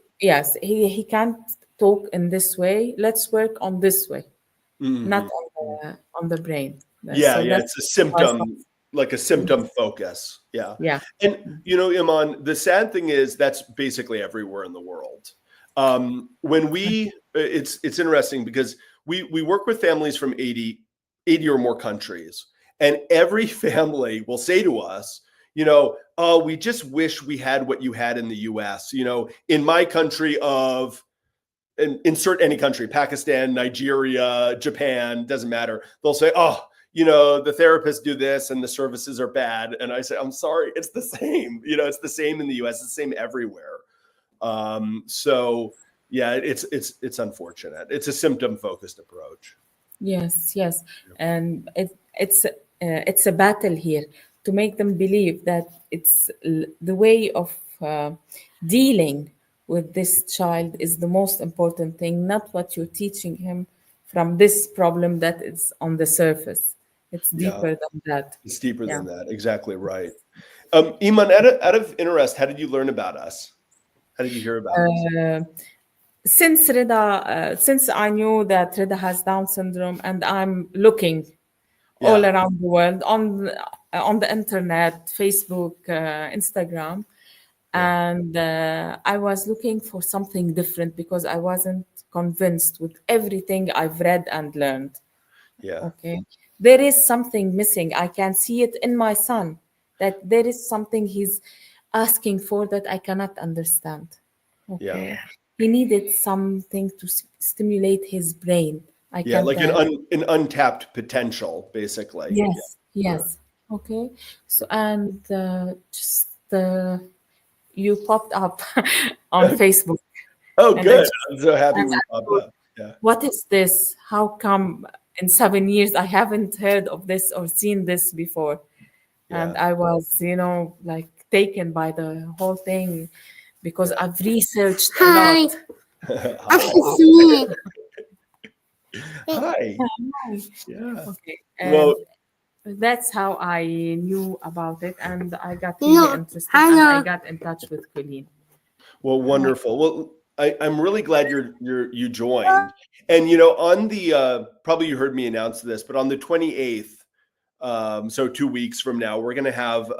can't talk in this way. Let's work on this way, not on the brain. Yeah, it's a symptom, like a symptom focus. Yeah. And Iman, the sad thing is that's basically everywhere in the world. It's interesting because we work with families from 80 or more countries, and every family will say to us, oh, we just wish we had what you had in the US. In my country of, and insert any country, Pakistan, Nigeria, Japan, doesn't matter. They'll say, oh, the therapists do this and the services are bad. And I say, I'm sorry, it's the same. It's the same in the US, it's the same everywhere. So yeah, it's unfortunate. It's a symptom-focused approach. Yes. And it's a battle here to make them believe that it's the way of dealing with this child is the most important thing, not what you're teaching him from this problem that is on the surface. It's deeper than that. It's deeper than that. Exactly right. Iman, out of interest, how did you learn about us? How did you hear about us? Since I knew that Rida has Down syndrome, and I'm looking all around the world on the internet, Facebook, Instagram, and I was looking for something different because I wasn't convinced with everything I've read and learned. Okay, there is something missing. I can see it in my son, that there is something he's asking for that I cannot understand. Okay, he needed something to stimulate his brain. Like an untapped potential, basically. Yes. Okay, so and you popped up on Facebook. Oh, good. I'm so happy we popped up. Yeah. What is this? How come in 7 years I haven't heard of this or seen this before? And I was, like taken by the whole thing because I've researched a lot. Hi. Yeah. Okay. Well, that's how I knew about it, and I got really interested, and I got in touch with Colleen. Well, wonderful. Well, I'm really glad you joined. And on the probably you heard me announce this, but on the 28th, so 2 weeks from now, we're going to have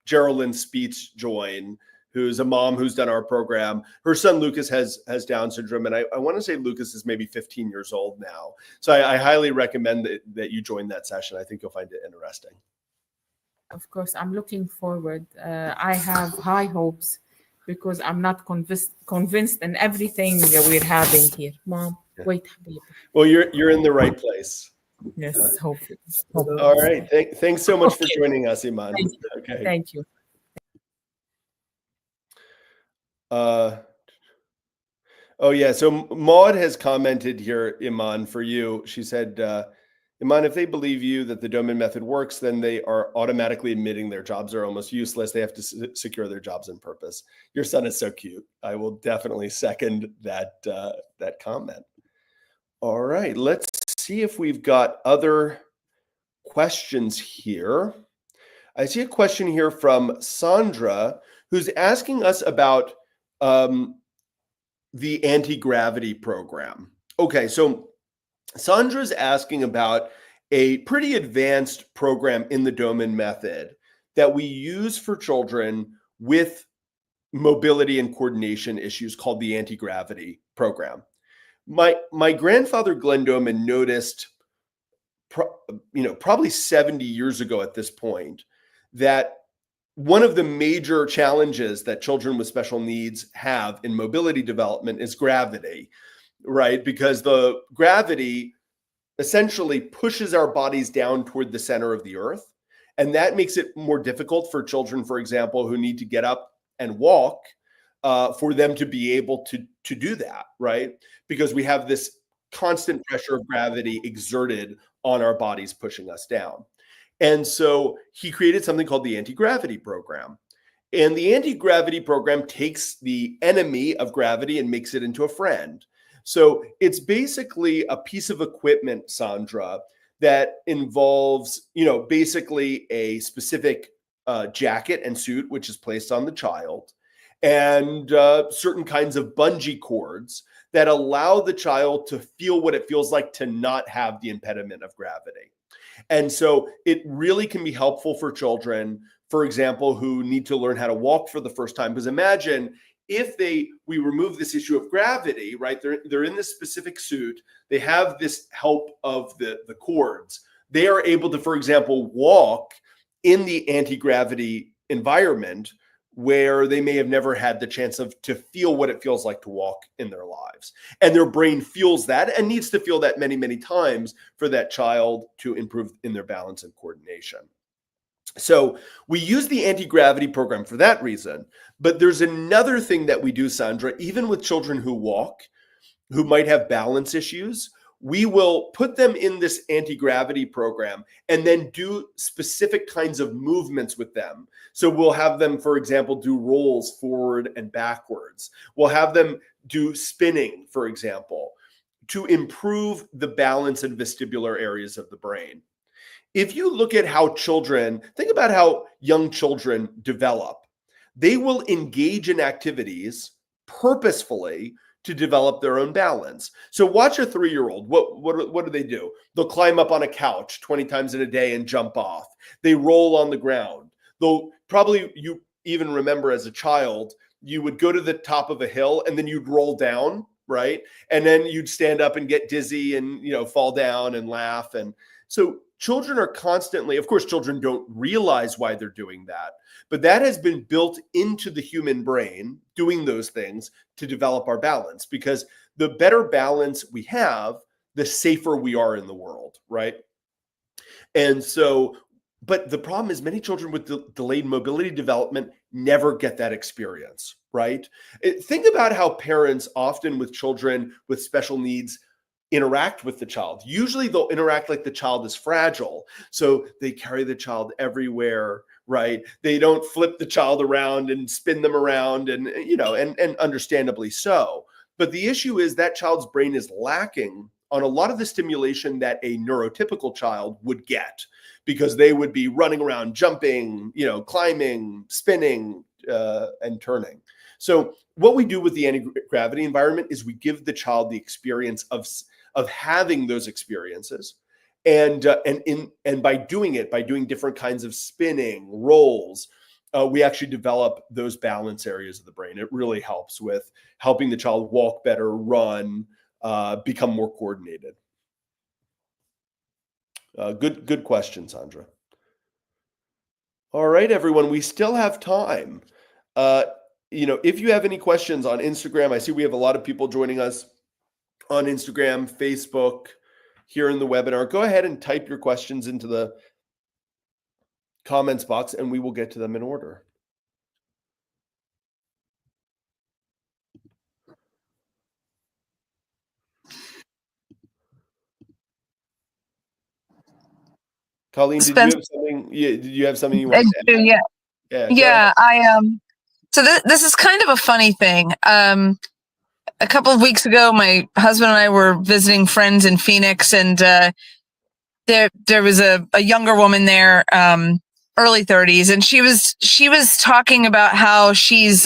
Geraldine Speets join, who's a mom who's done our program. Her son Lucas has Down syndrome, and I want to say Lucas is maybe 15 years old now. So I highly recommend that you join that session. I think you'll find it interesting. Of course, I'm looking forward. I have high hopes because I'm not convinced in everything that we're having here. Mom, wait, baby. Well, you're in the right place. Yes, hopefully. All right. Thanks so much for joining us, Iman. Thank you. So Maud has commented here, Iman, for you. She said, Iman, if they believe you that the Doman method works, then they are automatically admitting their jobs are almost useless. They have to secure their jobs on purpose. Your son is so cute. I will definitely second that comment. All right, let's see if we've got other questions here. I see a question here from Sandra, who's asking us about the anti-gravity program. Okay, so Sandra's asking about a pretty advanced program in the Doman method that we use for children with mobility and coordination issues called the anti-gravity program. My grandfather, Glenn Doman, noticed probably 70 years ago at this point that one of the major challenges that children with special needs have in mobility development is gravity, right? Because the gravity essentially pushes our bodies down toward the center of the earth. And that makes it more difficult for children, for example, who need to get up and walk for them to be able to do that, right? Because we have this constant pressure of gravity exerted on our bodies, pushing us down. And so he created something called the anti-gravity program. And the anti-gravity program takes the enemy of gravity and makes it into a friend. So it's basically a piece of equipment, Sandra, that involves, basically a specific jacket and suit, which is placed on the child, and certain kinds of bungee cords that allow the child to feel what it feels like to not have the impediment of gravity. And so it really can be helpful for children, for example, who need to learn how to walk for the first time. Because imagine if we remove this issue of gravity, right? They're in this specific suit. They have this help of the cords. They are able to, for example, walk in the anti-gravity environment where they may have never had the chance to feel what it feels like to walk in their lives. And their brain feels that and needs to feel that many, many times for that child to improve in their balance and coordination. So we use the anti-gravity program for that reason. But there's another thing that we do, Sandra, even with children who walk, who might have balance issues. We will put them in this anti-gravity program and then do specific kinds of movements with them. So we'll have them, for example, do rolls forward and backwards. We'll have them do spinning, for example, to improve the balance and vestibular areas of the brain. If you look at how think about how young children develop. They will engage in activities purposefully to develop their own balance. So watch a 3-year-old. What do? They'll climb up on a couch 20 times in a day and jump off. They roll on the ground. They'll probably, you even remember as a child, you would go to the top of a hill and then you'd roll down, right? And then you'd stand up and get dizzy and, fall down and laugh. And so children are constantly, of course, children don't realize why they're doing that, but that has been built into the human brain, doing those things to develop our balance, because the better balance we have, the safer we are in the world, right? And so, but the problem is many children with delayed mobility development never get that experience, right? Think about how parents often with children with special needs interact with the child. Usually they'll interact like the child is fragile. So they carry the child everywhere, right? They don't flip the child around and spin them around and, and understandably so. But the issue is that child's brain is lacking on a lot of the stimulation that a neurotypical child would get, because they would be running around, jumping, climbing, spinning, and turning. So what we do with the anti-gravity environment is we give the child the experience of having those experiences, and by doing different kinds of spinning, rolls, we actually develop those balance areas of the brain. It really helps with helping the child walk better, run, become more coordinated. Good question, Sandra. All right, everyone, we still have time. If you have any questions on Instagram, I see we have a lot of people joining us on Instagram, Facebook, here in the webinar. Go ahead and type your questions into the comments box and we will get to them in order. Colleen, did you have something you wanted to add? Yeah. So this is kind of a funny thing. A couple of weeks ago, my husband and I were visiting friends in Phoenix, and there was a younger woman there, early 30s, and she was talking about how she's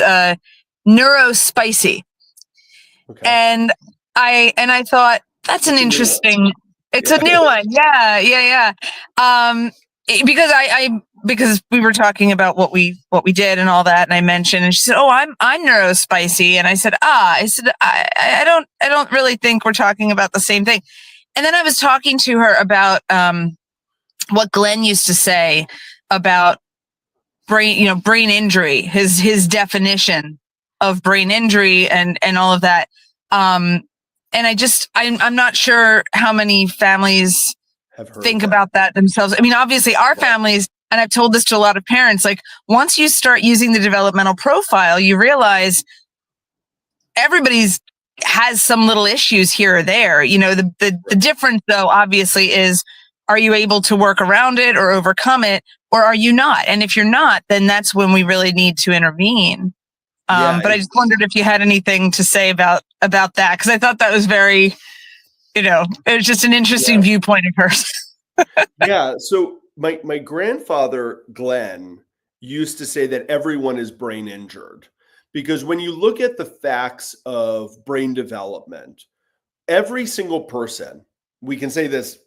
neurospicy. Okay. And I thought that's an interesting. It's a new one. Yeah. Because we were talking about what we did and all that, and I mentioned, and she said, "Oh, I'm neurospicy," and I said, I don't really think we're talking about the same thing." And then I was talking to her about what Glenn used to say about brain injury, his definition of brain injury and all of that. And I'm not sure how many families think about that themselves. I mean, obviously our families and I've told this to a lot of parents, like once you start using the developmental profile, you realize everybody's has some little issues here or there. You know, the difference though, obviously, is are you able to work around it or overcome it, or are you not? And if you're not, then that's when we really need to intervene. But I just wondered if you had anything to say about that, because I thought that was very, it was just an interesting viewpoint of hers. Yeah. So my grandfather, Glenn, used to say that everyone is brain injured, because when you look at the facts of brain development, every single person, we can say this,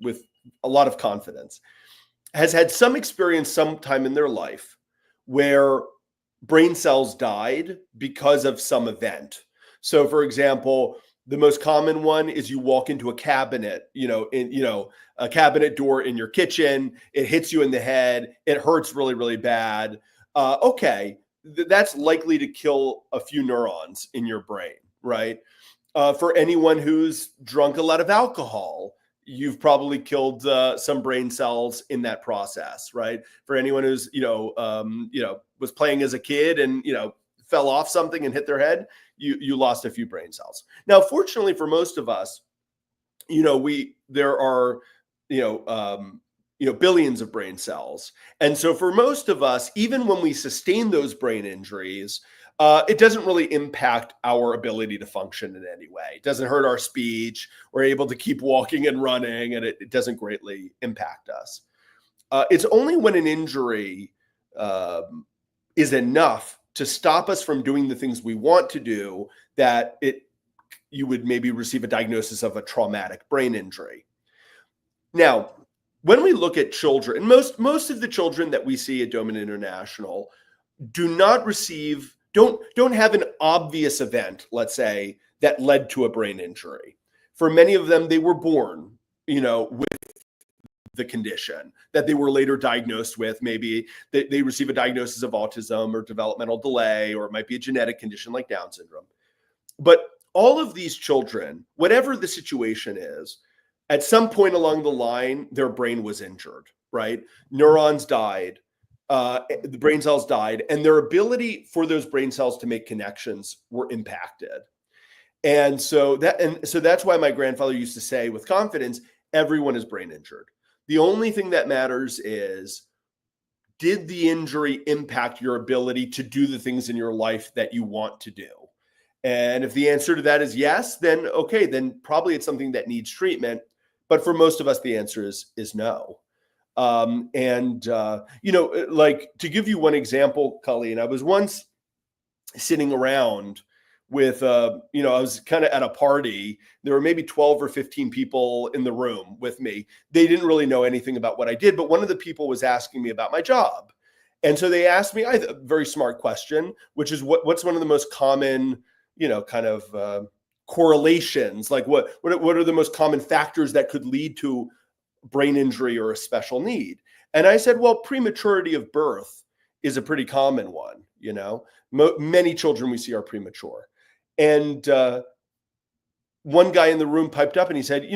with a lot of confidence, has had some experience sometime in their life where brain cells died because of some event. So, for example, the most common one is you walk into a cabinet, a cabinet door in your kitchen. It hits you in the head. It hurts really, really bad. That's likely to kill a few neurons in your brain, right? For anyone who's drunk a lot of alcohol, you've probably killed some brain cells in that process, right? For anyone who's, was playing as a kid and, fell off something and hit their head, you lost a few brain cells. Now, fortunately for most of us, there are, billions of brain cells. And so for most of us, even when we sustain those brain injuries, it doesn't really impact our ability to function in any way. It doesn't hurt our speech. We're able to keep walking and running, and it doesn't greatly impact us. It's only when an injury is enough to stop us from doing the things we want to do that you would maybe receive a diagnosis of a traumatic brain injury. Now, when we look at children, and most of the children that we see at Doman International don't have an obvious event, let's say, that led to a brain injury. For many of them, they were born, with the condition that they were later diagnosed with. Maybe they receive a diagnosis of autism or developmental delay, or it might be a genetic condition like Down syndrome. But all of these children, whatever the situation is, at some point along the line, their brain was injured, right? Neurons died. The brain cells died, and their ability for those brain cells to make connections were impacted. And so that's why my grandfather used to say with confidence, everyone is brain injured. The only thing that matters is, did the injury impact your ability to do the things in your life that you want to do? And if the answer to that is yes, then okay, then probably it's something that needs treatment. But for most of us, the answer is no. Like, to give you one example, Colleen, I was once sitting around with, I was kind of at a party. There were maybe 12 or 15 people in the room with me. They didn't really know anything about what I did, but one of the people was asking me about my job. And so they asked me a very smart question, which is what's one of the most common, correlations, like what are the most common factors that could lead to brain injury or a special need? And I said, well, prematurity of birth is a pretty common one. Many children we see are premature. And one guy in the room piped up and he said,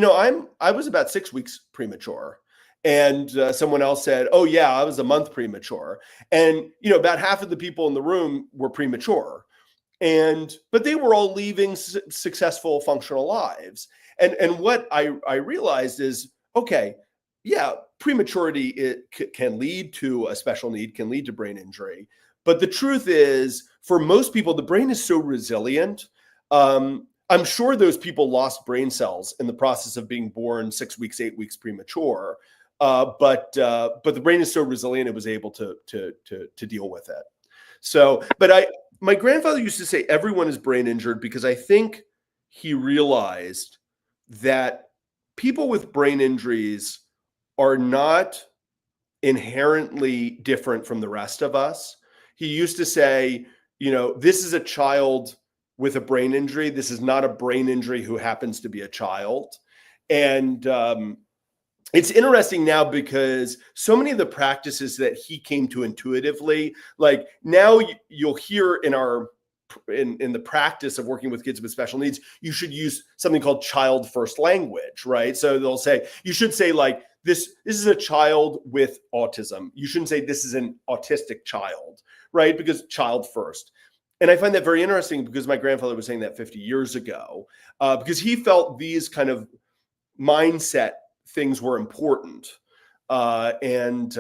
I was about 6 weeks premature. And someone else said, oh yeah, I was a month premature. And about half of the people in the room were premature. But they were all leaving successful, functional lives. And what I realized is, okay, yeah, prematurity can lead to a special need, can lead to brain injury. But the truth is, for most people, the brain is so resilient. I'm sure those people lost brain cells in the process of being born 6 weeks, 8 weeks premature. But the brain is so resilient, it was able to deal with it. So, my grandfather used to say everyone is brain injured because I think he realized that people with brain injuries are not inherently different from the rest of us. He used to say, this is a child with a brain injury. This is not a brain injury who happens to be a child. And it's interesting now because so many of the practices that he came to intuitively, like now you'll hear in the practice of working with kids with special needs, you should use something called child first language, right? So they'll say, you should say like, this is a child with autism. You shouldn't say this is an autistic child, right? Because child first. And I find that very interesting because my grandfather was saying that 50 years ago, because he felt these kind of mindset things were important. He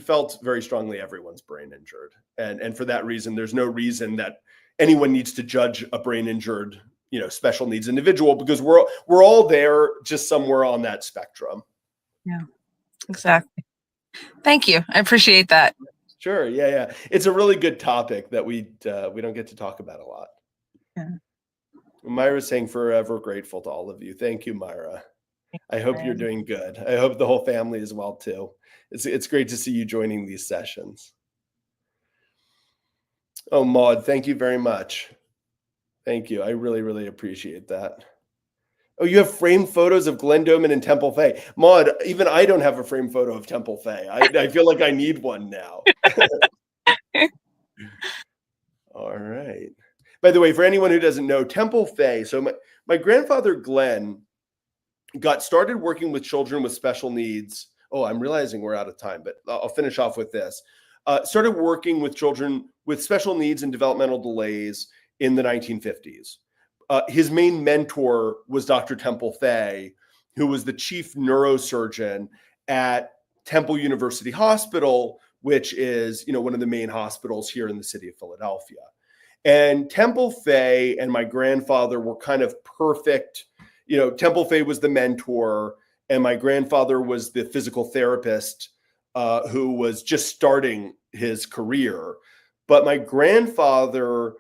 felt very strongly everyone's brain injured. And for that reason, there's no reason that anyone needs to judge a brain injured, special needs individual, because we're all there just somewhere on that spectrum. Yeah, exactly. Thank you. I appreciate that. Sure. Yeah. It's a really good topic that we don't get to talk about a lot. Yeah. Myra's saying forever grateful to all of you. Thank you, Myra. I hope you're doing good. I hope the whole family is well too. It's great to see you joining these sessions. Oh, Maud, thank you very much. Thank you. I really, really appreciate that. Oh, you have framed photos of Glen Doman and Temple Fay. Maud, even I don't have a framed photo of Temple Fay. I feel like I need one now. All right. By the way, for anyone who doesn't know, Temple Fay, so my grandfather Glenn got started working with children with special needs. Oh, I'm realizing we're out of time, but I'll finish off with this. Started working with children with special needs and developmental delays in the 1950s. His main mentor was Dr. Temple Fay, who was the chief neurosurgeon at Temple University Hospital, which is, one of the main hospitals here in the city of Philadelphia. And Temple Fay and my grandfather were kind of perfect. Temple Fay was the mentor, and my grandfather was the physical therapist who was just starting his career. But my grandfather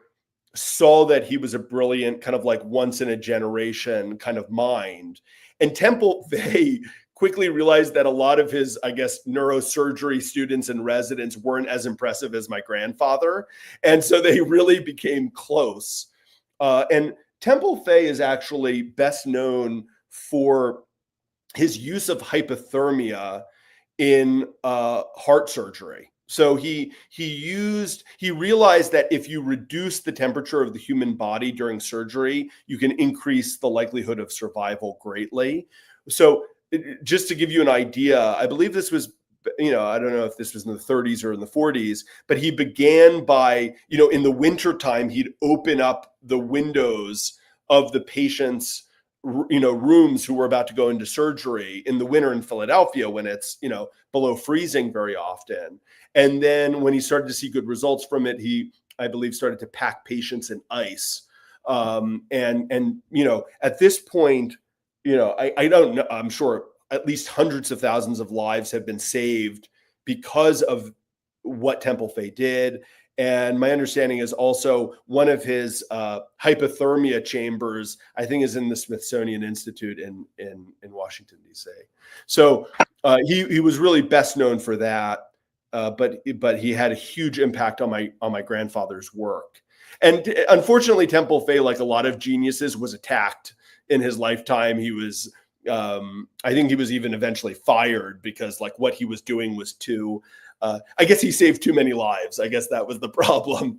saw that he was a brilliant, kind of like once in a generation kind of mind. And Temple Fay quickly realized that a lot of his, I guess, neurosurgery students and residents weren't as impressive as my grandfather. And so they really became close. And Temple Fay is actually best known for his use of hypothermia in heart surgery. So he realized that if you reduce the temperature of the human body during surgery, you can increase the likelihood of survival greatly. So just to give you an idea, I believe this was, I don't know if this was in the 30s or in the 40s, but he began by, in the wintertime, he'd open up the windows of the patient's rooms who were about to go into surgery in the winter in Philadelphia when it's, below freezing very often. And then when he started to see good results from it, he, I believe, started to pack patients in ice. At this point, I don't know, I'm sure at least hundreds of thousands of lives have been saved because of what Temple Fay did. And my understanding is also one of his hypothermia chambers, I think, is in the Smithsonian Institute in Washington, D.C. So he was really best known for that, but he had a huge impact on my grandfather's work. And unfortunately, Temple Fay, like a lot of geniuses, was attacked in his lifetime. He was, I think he was even eventually fired because like what he was doing was too, I guess he saved too many lives. I guess that was the problem.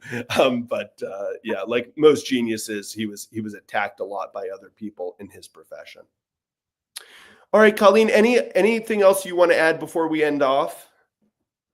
Like most geniuses, he was attacked a lot by other people in his profession. All right, Colleen, anything else you want to add before we end off?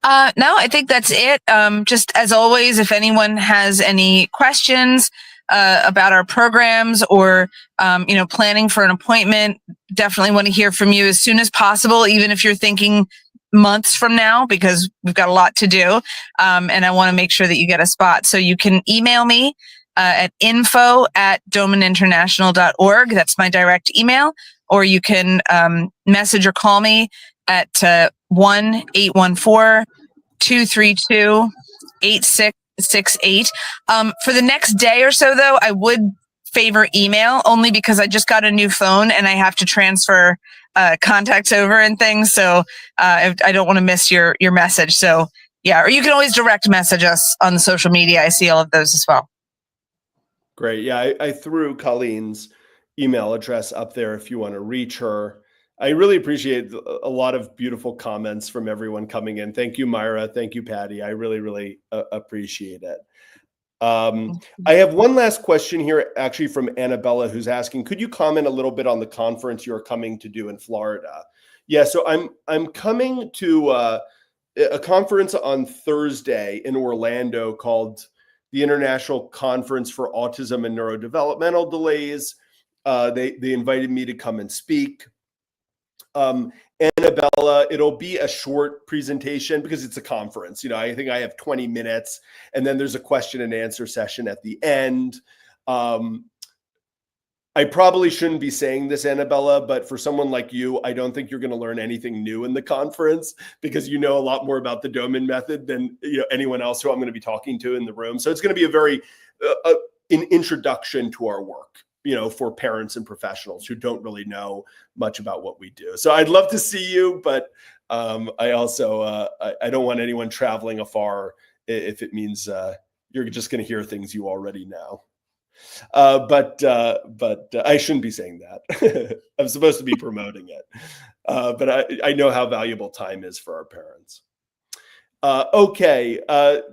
No, I think that's it. Just as always, if anyone has any questions about our programs or, planning for an appointment, definitely want to hear from you as soon as possible, even if you're thinking months from now, because we've got a lot to do. And I want to make sure that you get a spot. So you can email me at info@domaninternational.org. That's my direct email. Or you can message or call me at 1-814-232-8668. For the next day or so, though, I would favor email, only because I just got a new phone and I have to transfer contacts over and things. So I don't want to miss your message. So yeah, or you can always direct message us on the social media. I see all of those as well. Great. Yeah, I threw Colleen's email address up there if you want to reach her. I really appreciate a lot of beautiful comments from everyone coming in. Thank you, Myra. Thank you, Patty. I really, really appreciate it. I have one last question here, actually from Annabella, who's asking, could you comment a little bit on the conference you're coming to do in Florida? Yeah, so I'm coming to a conference on Thursday in Orlando called the International Conference for Autism and Neurodevelopmental Delays. They invited me to come and speak. Annabella, it'll be a short presentation because it's a conference. You know, I think I have 20 minutes, and then there's a question and answer session at the end. I probably shouldn't be saying this, Annabella, but for someone like you, I don't think you're going to learn anything new in the conference because you know a lot more about the Doman method than anyone else who I'm going to be talking to in the room. So it's going to be a very an introduction to our work, for parents and professionals who don't really know much about what we do. So I'd love to see you, but I also I don't want anyone traveling afar if it means you're just going to hear things you already know. But I shouldn't be saying that. I'm supposed to be promoting it. But I know how valuable time is for our parents. Okay.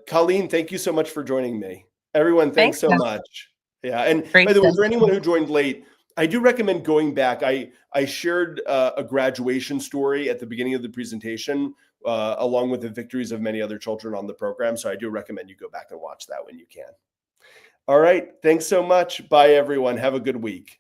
Colleen, thank you so much for joining me. Everyone, thanks so much. Yeah. And Great by the way, stuff. for anyone who joined late, I do recommend going back. I shared a graduation story at the beginning of the presentation, along with the victories of many other children on the program. So I do recommend you go back and watch that when you can. All right. Thanks so much. Bye, everyone. Have a good week.